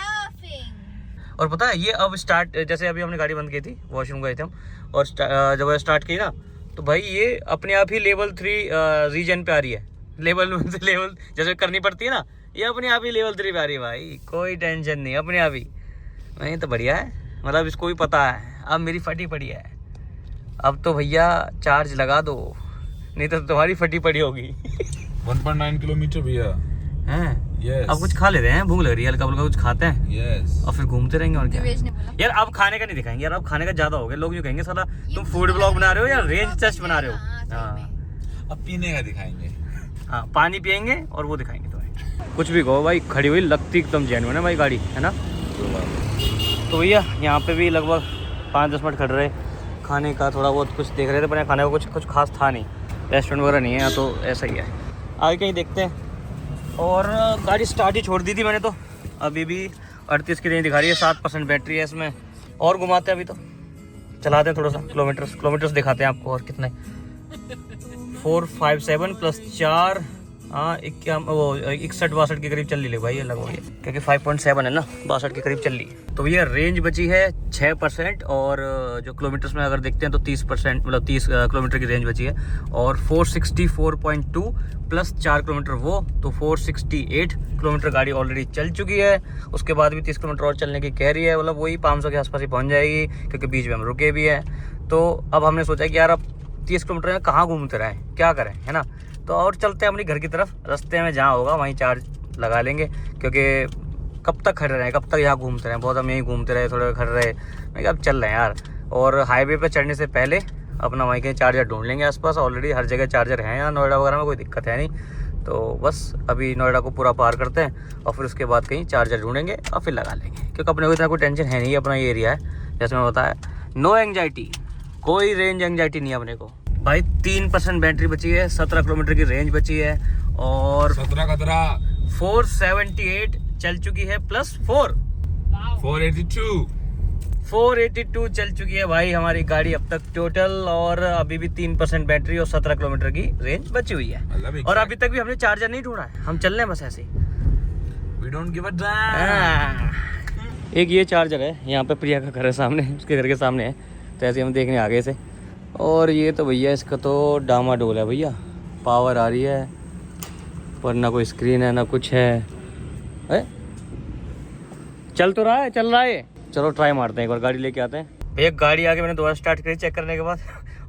और पता है ये अब स्टार्ट, जैसे अभी हमने गाड़ी बंद की थी, वॉशरूम गए थे हम, और जब स्टार्ट की ना तो भाई ये अपने आप ही लेवल 3 रीजन पे आ रही है। लेवल जैसे करनी पड़ती है ना, ये अपने आप ही लेवल 3 पे आ रही है भाई, कोई टेंशन नहीं, अपने आप ही। नहीं तो बढ़िया है, मतलब इसको भी पता है अब मेरी फटी पड़ी है, अब तो भैया चार्ज लगा दो, नहीं तो तुम्हारी फटी पड़ी होगी। 1.9 किलोमीटर भैया हैं यस। अब कुछ खा लेते हैं, भूख लग रही है, हल्का फुल्का कुछ खाते हैं यस। और फिर घूमते रहेंगे और क्या। दिवेश ने बोला यार अब खाने का नहीं दिखाएंगे यार, अब खाने का ज्यादा हो गया, लोग यूँ कहेंगे साला तुम फूड ब्लॉग बना रहे हो या रेंज टेस्ट बना रहे हो। हाँ अब पीने का दिखाएंगे। हाँ, पानी पियेंगे और वो दिखाएंगे तुम्हें। कुछ भी कहो भाई, खड़ी हुई लगती एकदम जेन्युइन है भाई गाड़ी, है ना। तो भैया यहाँ पे भी लगभग 5-10 मिनट खड़ रहे, खाने का थोड़ा बहुत कुछ देख रहे थे, पर खाने का कुछ खास था नहीं, रेस्टोरेंट वगैरह नहीं है यहाँ, तो ऐसा ही है। आगे कहीं देखते हैं। और गाड़ी स्टार्ट ही छोड़ दी थी मैंने, तो अभी भी 38 की रेंज दिखा रही है, 7% बैटरी है इसमें। और घुमाते हैं अभी, तो चलाते हैं थोड़ा सा, किलोमीटर्स दिखाते हैं आपको। और कितने 457 प्लस 4 61-62 के करीब चल ली भाई ये लगभग, क्योंकि 5.7 है ना, 62 के करीब चल ली। तो ये रेंज बची है 6%, और जो किलोमीटर्स में अगर देखते हैं तो 30%, मतलब 30 किलोमीटर की रेंज बची है। और 464.2 प्लस 4 किलोमीटर वो, तो 468 किलोमीटर गाड़ी ऑलरेडी चल चुकी है। उसके बाद भी 30 किलोमीटर और चलने की कह रही है, मतलब वही 500 के आसपास ही पहुँच जाएगी, क्योंकि बीच में हम रुके भी हैं। तो अब हमने सोचा कि यार अब 30 किलोमीटर में कहाँ घूमते रहें, क्या करें, है ना। तो और चलते हैं अपने घर की तरफ, रास्ते में जहाँ होगा वहीं चार्ज लगा लेंगे, क्योंकि कब तक खड़े रहें, कब तक यहाँ घूमते रहें, बहुत हम यहीं घूमते रहे, थोड़े खड़े रहे। मैं कहा अब चल रहे हैं यार। और हाईवे पे चढ़ने से पहले अपना वहीं के चार्जर ढूंढ लेंगे आसपास, ऑलरेडी हर जगह चार्जर हैं यहाँ नोएडा वगैरह में, कोई दिक्कत है नहीं। तो बस अभी नोएडा को पूरा पार करते हैं और फिर उसके बाद कहीं चार्जर ढूंढेंगे और फिर लगा लेंगे, क्योंकि अपने को इतना कोई टेंशन है नहीं, अपना ये एरिया है जैसे मैं बताया, नो एंग्जाइटी, कोई रेंज एंग्जाइटी नहीं है अपने को भाई। 3% बैटरी बची है, 17 किलोमीटर की रेंज बची है, और 478 चल चुकी है, प्लस 482 चल चुकी है भाई हमारी गाड़ी अब तक टोटल। और अभी भी 3% बैटरी और 17 किलोमीटर की रेंज बची हुई है, और अभी तक भी हमने चार्जर नहीं ढूंढा है, हम चल रहे हैं बस ऐसे ही। We don't give a damn। एक ये चार्जर है यहाँ पे, प्रिया का घर है सामने, उसके घर के सामने है, तो ऐसे हम देखने आगे से। और ये तो भैया इसका तो डामाडोल है भैया, पावर आ रही है पर ना कोई स्क्रीन है ना कुछ है। चल तो रहा है, चल रहा है। चलो ट्राई मारते हैं, एक बार गाड़ी लेके आते हैं। भैया गाड़ी आके मैंने दोबारा स्टार्ट करी चेक करने के बाद,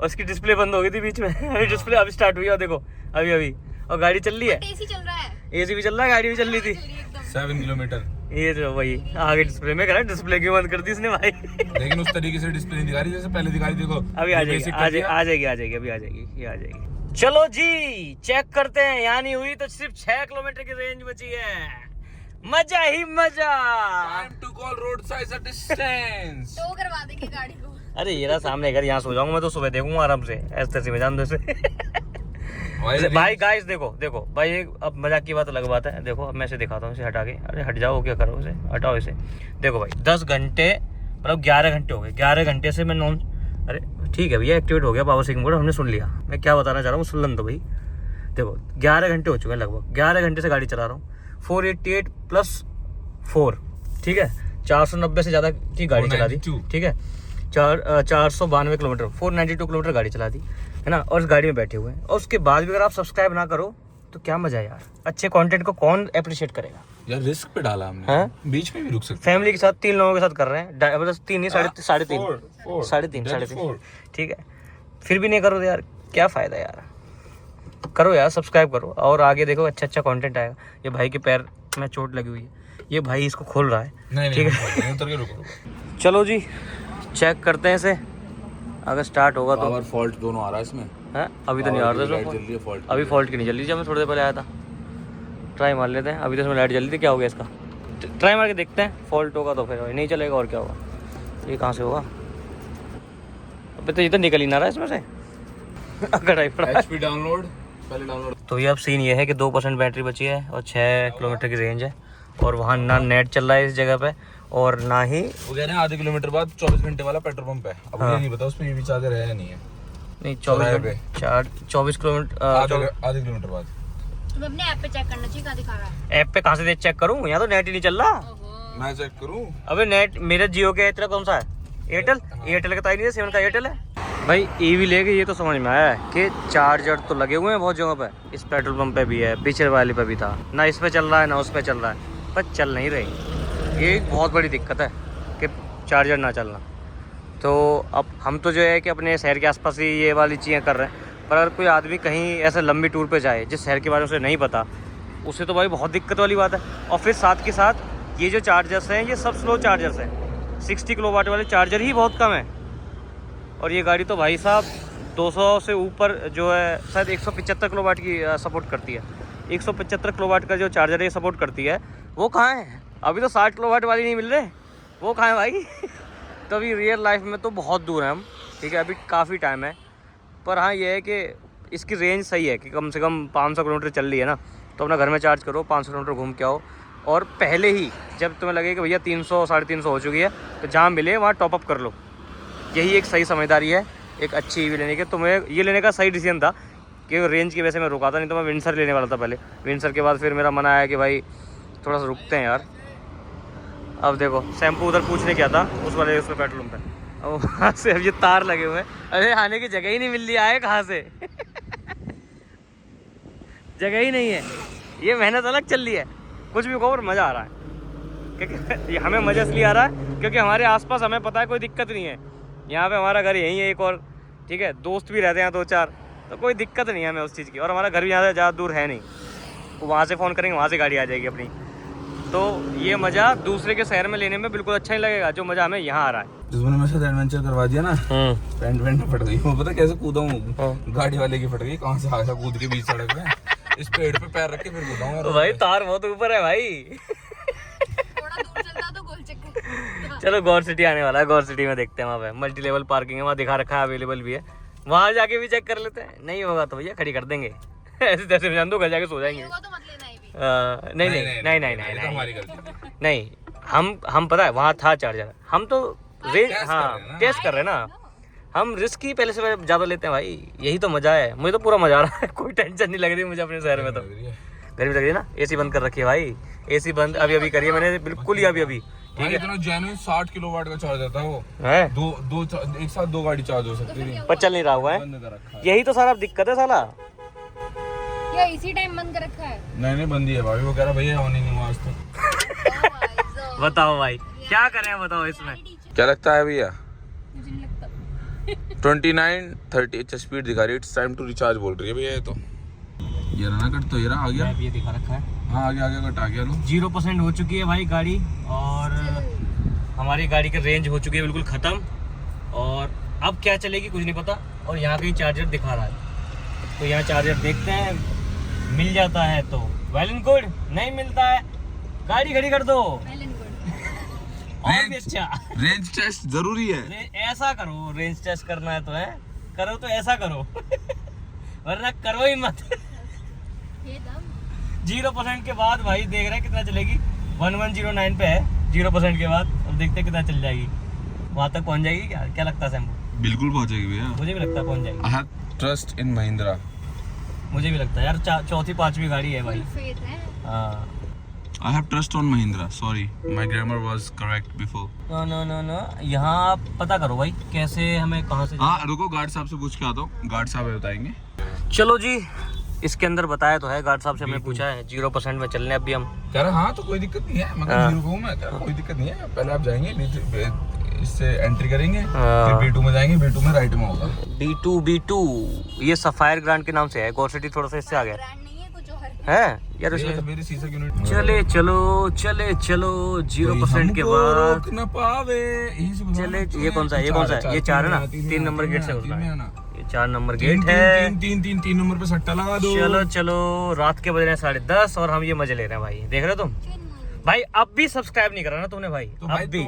और उसकी डिस्प्ले बंद हो गई थी बीच में। अभी डिस्प्ले अभी स्टार्ट हुई है, देखो अभी और गाड़ी चल रही है, एसी चल रहा है, एसी भी चल रहा है, गाड़ी भी चल रही थी। 7 किलोमीटर। ये जो भाई आगे डिस्प्ले में करा, डिस्प्ले क्यों बंद कर दी इसने भाई। लेकिन उस तरीके से डिस्प्ले नहीं दिखा रही जैसे पहले दिखा रही, देखो अभी आ जाएगी, आ जाएगी, अभी आ जाएगी, ये आ जाएगी। चलो जी चेक करते हैं, यहाँ नहीं हुई तो सिर्फ 6 किलोमीटर की रेंज बची है, मजा ही मजा। Time to call roadside assistance। तो करवा देंगे गाड़ी को। अरे ये रहा सामने घर, यहाँ सो जाऊंगा मैं तो, सुबह देखूंगा आराम से, ऐसे में जान दो इसे। भाई गाइस देखो भाई, अब मजाक की बात अलग बात है। देखो अब मैं इसे दिखाता हूँ, इसे हटा के, अरे हट जाओ, क्या करो इसे, हटाओ इसे। देखो भाई 10 घंटे मतलब 11 घंटे हो गए, 11 घंटे से मैं अरे ठीक है भैया, एक्टिवेट हो गया पावर सेविंग मोड, हमने सुन लिया। मैं क्या बताना चाह रहा हूँ सुन लन तो भाई। देखो 11 घंटे हो चुके हैं लगभग, 11 घंटे से गाड़ी चला रहा हूँ। 488 प्लस 4, ठीक है, 490 से ज़्यादा की गाड़ी चला दी, ठीक है। 492 किलोमीटर, 492 किलोमीटर गाड़ी चला दी, है ना। और इस गाड़ी में बैठे हुए हैं, और उसके बाद भी अगर आप सब्सक्राइब ना करो तो क्या मजा है यार। अच्छे कंटेंट को कौन अप्रिशिएट करेगा यार, रिस्क पे डाला हमने। हाँ? बीच में भी रुक सकते। फैमिली के साथ 3 लोगों के साथ कर रहे हैं, मतलब 3 नहीं, 3.5, 3.5, ठीक है। फिर भी नहीं करो तो यार क्या फ़ायदा यार, करो यार, सब्सक्राइब करो। और आगे देखो अच्छा कंटेंट आएगा। ये भाई के पैर में चोट लगी हुई है, ये भाई इसको खोल रहा है, ठीक है। चलो जी चेक करते हैं इसे, अगर स्टार्ट होगा तो। पावर फॉल्ट दोनों आ रहा है इसमें है अभी तो नहीं आ रहा था, अभी फॉल्ट की नहीं जल रही, जब मैं थोड़ी देर पहले आया था। ट्राई मार लेते हैं, अभी तो इसमें लाइट जल रही थी, क्या हो गया इसका, ट्राई मार के देखते हैं। फॉल्ट होगा तो फिर नहीं चलेगा, और क्या होगा। ये कहाँ से होगा, अभी तो ये तो निकल ही ना रहा है इसमें से। अगर HP डाउनलोड पहले डाउनलोड। तो ये अब सीन ये है कि 2% बैटरी बची है और 6 किलोमीटर की रेंज है, और वहाँ ना नेट चल रहा है इस जगह पे, और ना ही वो कह रहे हैं आधे किलोमीटर बाद 24 घंटे वाला पेट्रोल पंप है। अब मुझे नहीं पता उसमें EV चार्जर है या नहीं है। नहीं 24 किलोमीटर, आधे किलोमीटर बाद। तुम्हें अपने ऐप पे चेक करना चाहिए, कहाँ दिखा रहा है। ऐप पे कहाँ से चेक करूँ, यहाँ तो नेट ही नहीं चल रहा। मैं चेक करूँ? अबे नेट मेरे जियो के, तेरा कौन सा है, एयरटेल? एयरटेल का तो आई नहीं है, 7 का एयरटेल है। भाई ईवी लेके ये तो समझ में आया है कि चार्जर तो लगे हुए हैं बहुत जगह पे, इस पेट्रोल पंप पे भी है, पीछे वाले पे भी था, ना इस पे चल रहा है ना उस पे चल रहा है, पर चल नहीं रही। ये एक बहुत बड़ी दिक्कत है कि चार्जर ना चलना। तो अब हम तो जो है कि अपने शहर के आसपास ही ये वाली चीज़ें कर रहे हैं, पर अगर कोई आदमी कहीं ऐसे लंबी टूर पे जाए जिस शहर के बारे में उसे नहीं पता, उसे तो भाई बहुत दिक्कत वाली बात है। और फिर साथ के साथ ये जो चार्जर्स हैं ये सब स्लो चार्जर्स हैं, 60 किलोवाट वाले चार्जर ही बहुत कम है। और ये गाड़ी तो भाई साहब 200 से ऊपर जो है शायद 175 किलोवाट की सपोर्ट करती है। 175 किलोवाट का जो चार्जर है सपोर्ट करती है, वो कहाँ है? अभी तो 60 किलोवाट वाली नहीं मिल रहे, वो कहाँ है भाई? तो अभी रियल लाइफ में तो बहुत दूर है हम, ठीक है, अभी काफ़ी टाइम है। पर हाँ ये है कि इसकी रेंज सही है कि कम से कम 500 किलोमीटर चल रही है ना, तो अपना घर में चार्ज करो, 500 किलोमीटर घूम के आओ। और पहले ही जब तुम्हें लगे कि भैया 300 350 हो चुकी है, तो जहाँ मिले वहाँ टॉपअप कर लो। यही एक सही समझदारी है एक अच्छी ईवी लेने की। तो मैं ये लेने का सही डिसीजन था कि रेंज की वजह से मैं रुका था, नहीं तो मैं विंसर लेने वाला था पहले। विंसर के बाद फिर मेरा मन आया कि भाई थोड़ा सा रुकते हैं यार। अब देखो शैम्पू उधर पूछने क्या था उस वाले उसमें पेट्रोल पंप पे, अब वहाँ से अब ये तार लगे हुए हैं, अरे आने की जगह ही नहीं मिल रही, आए कहाँ से? जगह ही नहीं है। ये मेहनत अलग चल रही है, कुछ भी कहो, मज़ा आ रहा है। क्योंकि हमें मज़ा इसलिए आ रहा है क्योंकि हमारे आसपास हमें पता है कोई दिक्कत नहीं है। यहाँ पे हमारा घर यहीं है एक और, ठीक है, दोस्त भी रहते हैं 2-4, तो कोई दिक्कत नहीं है हमें उस चीज़ की। और हमारा घर भी यहाँ से ज़्यादा दूर है नहीं, तो वहाँ से फ़ोन करेंगे वहाँ से गाड़ी आ जाएगी अपनी। तो ये मज़ा दूसरे के शहर में लेने में बिल्कुल अच्छा नहीं लगेगा जो मज़ा हमें यहाँ आ रहा है। जिसने मेरे साथ एडवेंचर करवा दिया ना, पैंट में फट गई। वो पता कैसे कूदा हूँ, गाड़ी वाले की फट गई, कहाँ से आया कूद के बीच सड़क में, इस पेड़ पे पैर रख के फिर कूदा हूँ। भाई तार बहुत ऊपर है भाई। थोड़ा दूर चलता तो गोल चक्कर। चलो गौर सिटी आने वाला है, गौर सिटी में देखते हैं, वहाँ पे मल्टी लेवल पार्किंग है, वहाँ दिखा रखा है अवेलेबल भी है, वहाँ जाके भी चेक कर लेते हैं। नहीं होगा तो भैया खड़ी कर देंगे। ऐसे तैसे जान दो, घर जाके सो जाएंगे। होगा तो मत लेना ये भी। नहीं नहीं नहीं नहीं नहीं तो हमारी गलती है। नहीं, हम पता है वहाँ था चार्जर, हम तो रेंज हाँ टेस्ट कर रहे हैं ना, हम रिस्क ही पहले से ज़्यादा लेते हैं भाई, यही तो मज़ा है। मुझे तो पूरा मज़ा आ रहा है, कोई टेंशन नहीं लग रही मुझे अपने शहर में। तो गर्मी लग रही है ना, एसी बंद कर रखी है भाई, एसी बंद अभी अभी करी है मैंने, बिल्कुल ही अभी अभी, ठीक है। इतना जेन्युइन 60 किलोवाट का चार्जर था वो है, एक साथ 2 गाड़ी चार्ज हो सकती थी, पर चल नहीं रहा हुआ है, बंद कर रखा है। यही तो सारा दिक्कत है साला। या इसी टाइम बंद कर रखा है? नहीं बंदी है भाई, वो कह रहा भैया ऑन ही नहीं हुआ आज तक। बताओ भाई क्या करें, बताओ इसमें क्या लगता है भैया? मुझे नहीं लगता। 29:30 अच्छा स्पीड दिखा रही है, इट्स टाइम टू रिचार्ज बोल रही है भैया। ये तो ये रहा ना कट, तो ये रहा आ गया, ये दिखा रखा है, हाँ आगे कट आ गया। लो 0% हो चुकी है भाई गाड़ी, और हमारी गाड़ी की रेंज हो चुकी है बिल्कुल ख़त्म, और अब क्या चलेगी कुछ नहीं पता। और यहाँ कहीं चार्जर दिखा रहा है, तो यहाँ चार्जर देखते हैं, मिल जाता है तो वेल एंड गुड, नहीं मिलता है गाड़ी खड़ी कर दो। Well and good। और भी अच्छा, रेंज टेस्ट जरूरी है। ऐसा करो, रेंज टेस्ट करना है तो है करो, तो ऐसा करो वरना करो ही मत। ये दम। 0% के बाद भाई देख रहे हैं कितना चलेगी, 1109 पे है 0% के बाद, अब देखते हैं कितना चल जाएगी, वहाँ तक पहुँच जाएगी क्या? क्या लगता है शैम्पू? बिल्कुल पहुंचेगी भैया, मुझे भी लगता है पहुँच जाएगी। I have trust in Mahindra. मुझे भी लगता है यार, चौथी पांचवी गाड़ी है भाई। Full faith है। हाँ, I have trust on Mahindra. Sorry, my grammar was correct before. नो, यहाँ आप पता करो भाई कैसे हमें कहाँ से हाँ रुको, गार्ड साहब से पूछ के आता हूँ, गार्ड साहब बताएंगे। चलो जी, इसके अंदर बताया तो है, गार्ड साहब से हमने पूछा है, 0% में चलने अभी हम। कह रहा हाँ तो कोई दिक्कत नहीं है, मतलब जीरो हूँ मैं, कह रहा कोई दिक्कत नहीं है। पहले आप जाएंगे, इससे एंट्री करेंगे, फिर B2 में जाएंगे, B2 में राइट में होगा। B2 ये सफायर ग्रांड के नाम से है, गौर सिटी थोड़ा सा इससे आ गया ब्रांड नहीं है, कुछ और है यार इसमें तो। मेरे शीशे यूनिट चले चलो 0% के बाद न पावे। चले। ये कौन सा है? ये 4 है ना, 3 नंबर गेट से होता है, ये 4 नंबर गेट है। 3 नंबर पे सट्टा लगा दो। चलो रात के बज रहे हैं 10:30 और हम ये मजे ले रहे हैं भाई, देख रहे हो तुम भाई? अब भी सब्सक्राइब नहीं करा ना तुमने भाई? तो अब भी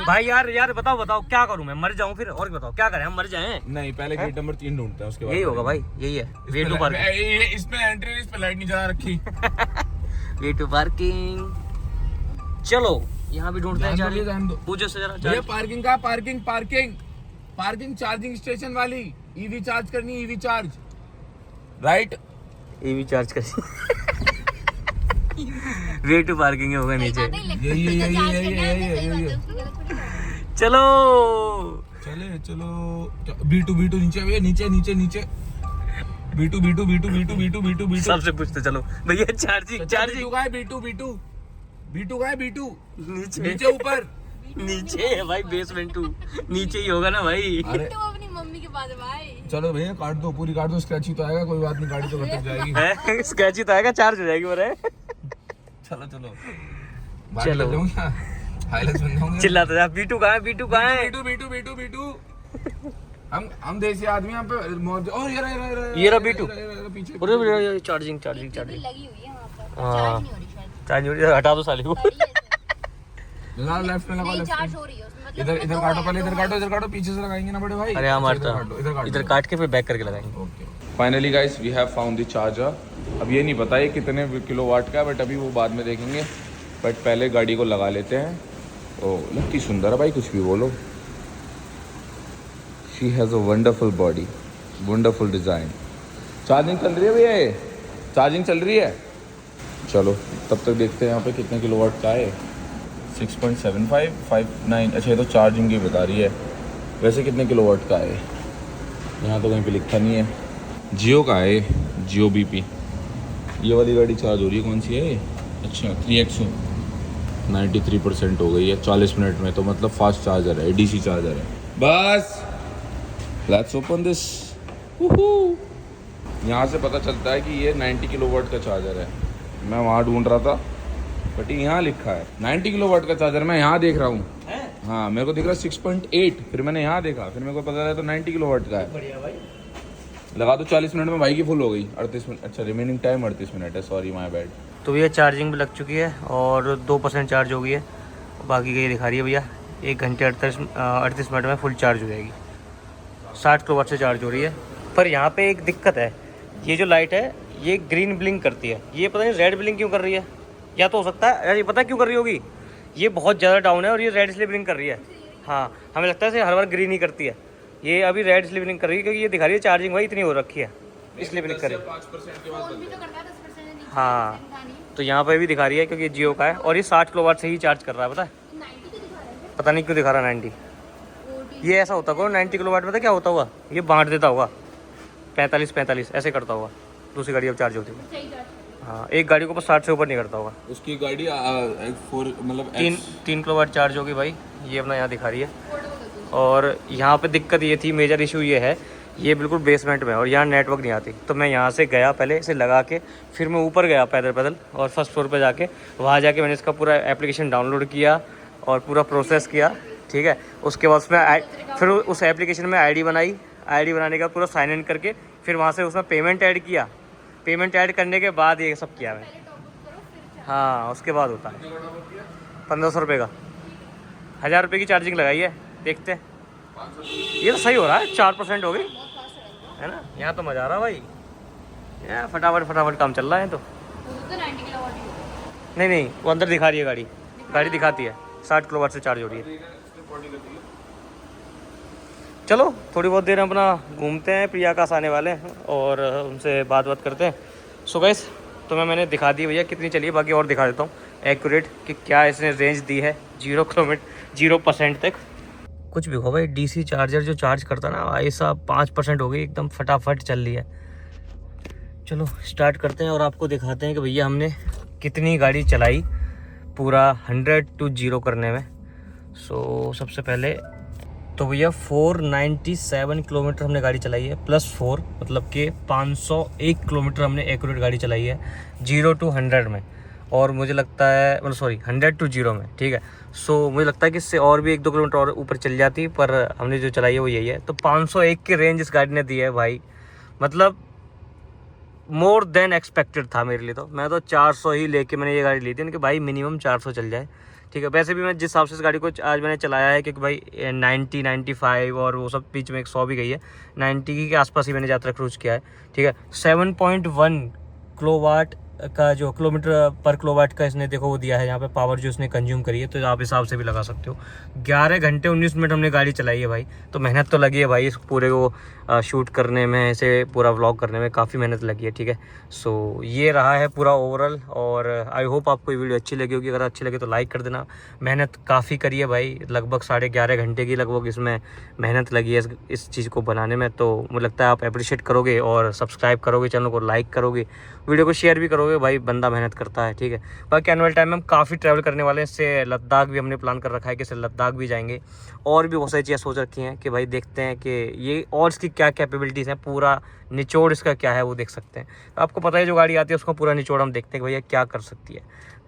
भाई यार बताओ क्या करूं मैं, मर जाऊं फिर? और बताओ क्या करें, हम मर जाएं? नहीं, पहले गेट नंबर 3 ढूंढते हैं, उसके बाद यही होगा भाई, यही है वे टू पार्किंग। इसमें एंट्री, इस पे लाइट नहीं जला रखी। Way to parking. चलो यहाँ भी ढूंढते हैं, जान दो। पूछो से जरा। भैया पार्किंग का, पार्किंग चार्जिंग स्टेशन वाली, ईवी चार्ज करनी, EV charge right, EV charge कर। वे टू पार्किंग होगा नीचे। यही चलो पहले, चलो B2 नीचे भैया, नीचे नीचे नीचे B2 सबसे पूछते चलो भैया चार्जिंग B2 का है, B2 का है, B2 नीचे नीचे ऊपर नीचे है भाई, बेसमेंट 2 नीचे ही होगा ना भाई। अरे तो अपनी मम्मी के पास है भाई। चलो भैया काट दो, पूरी काट दो, स्क्रैच ही तो आएगा, कोई बात नहीं, गाड़ी तो कट जाएगी। स्क्रैच ही तो आएगा, चार्ज हो जाएगी बोले। चलो चलो चलो। हाइलाइट्स बन जाऊंगे। चिल्लाता जा, B2 कहाँ है, B2 कहाँ है? B2 हम देसी आदमी यहाँ पे मौज। ओ ये रहा B2। पीछे अरे चार्जिंग लगी हुई है वहाँ पर, हाँ। चार्ज नहीं हो रही शायद। चार्ज हो रही है, हटा दो साले को। लगाओ, लेफ्ट में लगाओ, नहीं लेफ्ट चार्ज हो रही है उसमें, मतलब इधर उसमें इधर दो काटो, है, पहले दो इधर काटो, पीछे से लगाएंगे ना बड़े भाई। अरे हाँ अच्छा, मारता, इधर इधर काट के फिर बैक करके लगाएंगे। Finally guys we have found the charger. अब ये नहीं पता ये कितने किलोवाट का है, बट अभी वो बाद में देखेंगे, बट पहले गाड़ी को लगा लेते हैं। ओ लकी सुंदर है भाई, कुछ भी बोलो। She has a wonderful body, wonderful design. Charging चल रही है भैया, ये चार्जिंग चल रही है। चलो तब तक देखते हैं यहाँ पे कितने किलोवाट का है। 6.7559। अच्छा ये तो चार्जिंग की बता रही है, वैसे कितने किलोवाट का है यहाँ तो कहीं पे लिखा नहीं है। जियो का है, जियो BP। ये वाली गाड़ी चार्ज हो रही है, कौन सी है ये? अच्छा 3XO 93% हो गई है 40 मिनट में, तो मतलब फास्ट चार्जर है, DC चार्जर है। बस लेट्स ओपन दिस। यहाँ से पता चलता है कि ये 90 किलोवाट का चार्जर है। मैं वहाँ ढूंढ रहा था बट यहाँ लिखा है 90 किलोवाट का चार्जर, मैं यहाँ देख रहा हूँ। हाँ मेरे को दिख रहा है 6.8, फिर मैंने यहाँ देखा, फिर मेरे को पता चला तो 90 किलोवाट का है। बढ़िया भाई। लगा दो 40 मिनट में भाई की फुल हो गई। 38 मिनट, अच्छा रिमेनिंग टाइम 38 मिनट है, सॉरी माय बैड। तो भैया चार्जिंग भी लग चुकी है और 2% चार्ज हो गई है, बाकी का ये दिखा रही है भैया 1 घंटे 38 मिनट में फुल चार्ज हो जाएगी। 60 किलोवाट से चार्ज हो रही है। पर यहाँ पे एक दिक्कत है, ये जो लाइट है ये ग्रीन ब्लिंक करती है, ये पता नहीं रेड ब्लिंक क्यों कर रही है। या तो हो सकता है यार, ये पता क्यों कर रही होगी, ये बहुत ज़्यादा डाउन है और ये रेड इसलिए ब्लिंक कर रही है। हाँ हमें लगता है हर बार ग्रीन ही करती है, ये अभी रेड इसलिए ब्लिंक कर रही है क्योंकि ये दिखा रही है चार्जिंग भाई इतनी हो रखी है, इसलिए ब्लिंक कर रही है। फोन भी तो करता है 10% नीचे। हाँ तो यहाँ पे भी दिखा रही है क्योंकि जियो का है और ये 60 किलोवाट से ही चार्ज कर रहा है। पता है 90 की दिखा रहा है। पता नहीं क्यों दिखा रहा है 90। ये ऐसा होता होगा 90 किलोवाट, पता क्या होता होगा, ये बांट देता होगा 45 ऐसे करता होगा, दूसरी गाड़ी अब चार्ज होती है। सही बात। हाँ एक गाड़ी को बस 60 से ऊपर नहीं करता होगा। उसकी गाड़ी 4 मतलब 3 किलोवाट चार्ज होगी भाई, ये अपना यहाँ दिखा रही है। और यहाँ पे दिक्कत ये थी, मेजर इशू ये है, ये बिल्कुल बेसमेंट में और यहाँ नेटवर्क नहीं आती, तो मैं यहाँ से गया पहले इसे लगा के, फिर मैं ऊपर गया पैदल और फर्स्ट फ्लोर पे जाके वहाँ जाके मैंने इसका पूरा एप्लीकेशन डाउनलोड किया और पूरा प्रोसेस किया। ठीक है, उसके बाद उसमें फिर उस एप्लीकेशन में आईडी बनाई, आईडी बनाने का पूरा साइन इन करके फिर वहाँ से उसमें पेमेंट ऐड किया, पेमेंट ऐड करने के बाद ये सब किया मैंने। हाँ उसके बाद होता है 1500 रुपये का, 1000 रुपये की चार्जिंग लगाई है, देखते हैं। ये तो सही हो रहा है, 4% हो गई है ना। यहाँ तो मज़ा आ रहा भाई, यहाँ फटाफट काम चल रहा है। तो तो 90 किलोवाट ही होगा। नहीं वो अंदर दिखा रही है, गाड़ी दिखाती है 60 किलोवाट से चार्ज हो रही है। चलो थोड़ी बहुत देर अपना घूमते हैं, प्रिया आकाश आने वाले हैं और उनसे बात करते हैं। सो गाइस तो मैंने दिखा दी भैया कितनी चली है, बाकी और दिखा देता हूँ एक्यूरेट कि क्या इसने रेंज दी है 0% तक। कुछ भी हो भाई, DC चार्जर जो चार्ज करता ना ऐसा 5% हो गई, एकदम फटाफट चल रही है। चलो स्टार्ट करते हैं और आपको दिखाते हैं कि भैया हमने कितनी गाड़ी चलाई पूरा 100 to 0 करने में। सो सबसे पहले तो भैया 497 किलोमीटर हमने गाड़ी चलाई है, +4 मतलब कि 501 किलोमीटर हमने एक्यूरेट गाड़ी चलाई है 0 to 100 में। और मुझे लगता है मतलब सॉरी 100 to 0 में, ठीक है। सो मुझे लगता है कि इससे और भी 1-2 किलोमीटर और ऊपर चल जाती, पर हमने जो चलाई है वो यही है। तो 501 की रेंज इस गाड़ी ने दी है भाई, मतलब मोर देन एक्सपेक्टेड था मेरे लिए। तो मैं तो 400 ही लेके मैंने ये गाड़ी ली थी कि भाई मिनिमम 400 चल जाए, ठीक है। वैसे भी मैं जिस हिसाब से इस गाड़ी को आज मैंने चलाया है, क्योंकि भाई 90, 95 और वो सब बीच में 100 भी गई है, 90 के आसपास ही मैंने ज़्यादा क्रूज किया है, ठीक है। 7.1 किलोवाट का जो किलोमीटर पर किलोवाट का इसने देखो वो दिया है यहाँ पे, पावर जो इसने कंज्यूम करी है, तो आप हिसाब से भी लगा सकते हो। 11 घंटे 19 मिनट हमने गाड़ी चलाई है भाई, तो मेहनत तो लगी है भाई इस पूरे को शूट करने में, इसे पूरा व्लॉग करने में काफ़ी मेहनत लगी है, ठीक है। सो ये रहा है पूरा ओवरऑल, और आई होप आपको ये वीडियो अच्छी लगी होगी। अगर अच्छी लगे तो लाइक कर देना। मेहनत काफ़ी करी है भाई, लगभग 11.5 घंटे की लगभग इसमें मेहनत लगी है इस चीज़ को बनाने में, तो मुझे लगता है आप अप्रिशिएट करोगे और सब्सक्राइब करोगे, चैनल को लाइक करोगे, वीडियो को शेयर भी करोगे। भाई बंदा मेहनत करता है, ठीक है। बाकी आने वाले टाइम में हम काफ़ी ट्रैवल करने वाले हैं। इससे लद्दाख भी हमने प्लान कर रखा है कि इससे लद्दाख भी जाएंगे, और भी बहुत सारी चीज़ें सोच रखी हैं कि भाई देखते हैं कि ये और इसकी क्या कैपेबिलिटीज़ हैं, पूरा निचोड़ इसका क्या है वो देख सकते हैं। तो आपको पता है जो गाड़ी आती है उसका पूरा निचोड़ हम देखते हैं कि भैया क्या कर सकती है।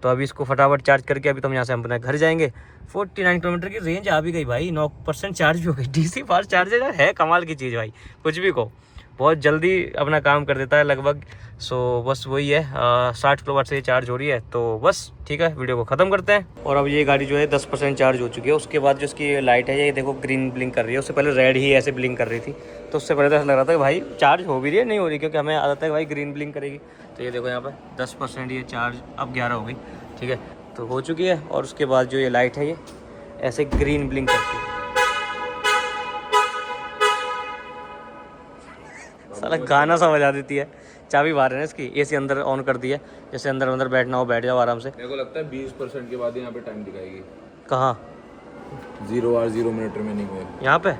तो अभी इसको फटाफट चार्ज करके अभी तो हम यहाँ से हम अपने घर जाएंगे। 49 किलोमीटर की रेंज आ भी गई भाई, 9% चार्ज भी हो गई। DC फास्ट चार्जर है कमाल की चीज़ भाई, कुछ भी को बहुत जल्दी अपना काम कर देता है लगभग। सो बस वही है, 60 किलोवाट से ये चार्ज हो रही है। तो बस ठीक है, वीडियो को ख़त्म करते हैं। और अब ये गाड़ी जो है 10% चार्ज हो चुकी है। उसके बाद जो इसकी लाइट है ये देखो ग्रीन ब्लिंक कर रही है, उससे पहले रेड ही ऐसे ब्लिंक कर रही थी, तो उससे पहले तो ऐसा लग रहा था कि भाई चार्ज हो भी रही है, नहीं हो रही, क्योंकि हमें आदत है भाई ग्रीन ब्लिंक करेगी। तो ये देखो यहाँ पर 10% ये चार्ज अब 11 हो गई, ठीक है, तो हो चुकी है। और उसके बाद जो ये लाइट है ये ऐसे ग्रीन ब्लिंक करती है। साला गाना सा बजा देती है। चाबी बाहर है ना इसकी, एसी अंदर ऑन कर दी है, जैसे अंदर बैठना हो बैठ जाओ आराम से। मेरे को लगता है 20% के बाद यहाँ पे टाइम दिखाएगी। कहाँ? 0 और 0 मिनट रिमेनिंग है यहाँ पे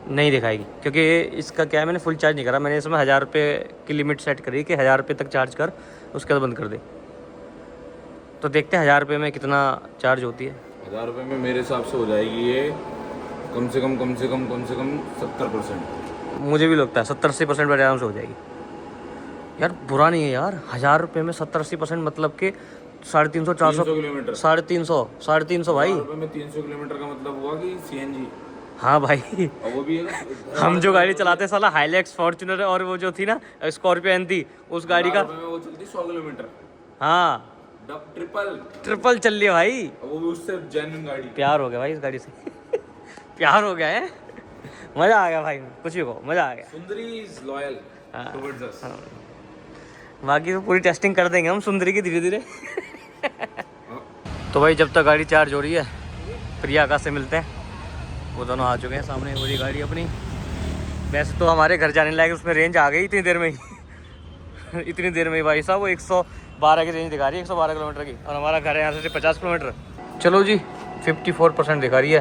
नहीं दिखाएगी, क्योंकि इसका क्या है, मैंने फुल चार्ज नहीं करा। मैंने इसमें 1000 रुपये की लिमिट सेट करी कि 1000 रुपये तक चार्ज कर, उसके बाद बंद कर दे। तो देखते हैं 1000 रुपये में कितना चार्ज होती है। 1000 रुपये में मेरे हिसाब से हो जाएगी ये कम से कम 70%। मुझे भी लगता है 70-80% पर आराम से हो जाएगी यार। बुरा नहीं है यार, 1000 रुपये में 70-80% मतलब कि 350-400 किलोमीटर, 350 भाई। 1000 रुपये में 300 किलोमीटर का मतलब हुआ कि CNG। हाँ भाई, और वो भी हम जो गाड़ी चलाते हैं साला हाइलैक्स, फॉर्च्यूनर, और वो जो थी ना स्कॉर्पियो एन थी, उस गाड़ी का वो चलती 100 किलोमीटर। हाँ ट्रिपल चल रही है भाई, वो भी उससे जेन्युइन गाड़ी। प्यार हो गया भाई इस गाड़ी से प्यार हो गया है, मजा आ गया भाई, कुछ भी को मजा आ गया। सुंदरी इज लॉयल टुवर्ड्स अस। बाकी तो पूरी टेस्टिंग कर देंगे हम सुंदरी की धीरे धीरे तो भाई जब तक गाड़ी चार्ज हो रही है प्रिया आकाश से मिलते हैं, वो दोनों आ चुके हैं सामने, वही गाड़ी अपनी। वैसे तो हमारे घर जाने लायक उसमें रेंज आ गई इतनी देर में ही इतनी देर में ही भाई साहब, वो 112 की रेंज दिखा रही है, 112 किलोमीटर की, और हमारा घर है यहाँ से 50 किलोमीटर। चलो जी 54% दिखा रही है।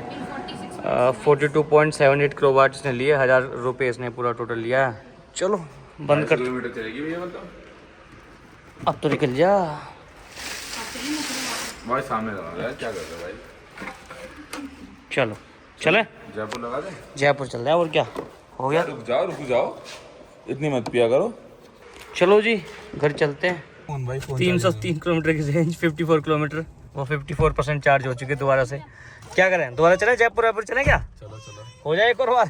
42.78 किलोवाट इसने लिए, 1000 रुपये इसने पूरा टोटल लिया है। चलो बंद कर, किलोमीटर चलेगी भैया मतलब। अब तो निकल जा भाई, सामने लगा यार, क्या कर रहे हो भाई। चलो चले जयपुर लगा दे, जयपुर चल रहा है, और क्या हो गया। रुक जाओ, इतनी मत पिया करो। चलो जी घर चलते हैं। 303 किलोमीटर की रेंज, 54 किलोमीटर, वो 54% चार्ज हो चुके हैं दोबारा से। क्या करें, दोबारा चले जयपुर चले क्या? चलो हो जाए एक और बार।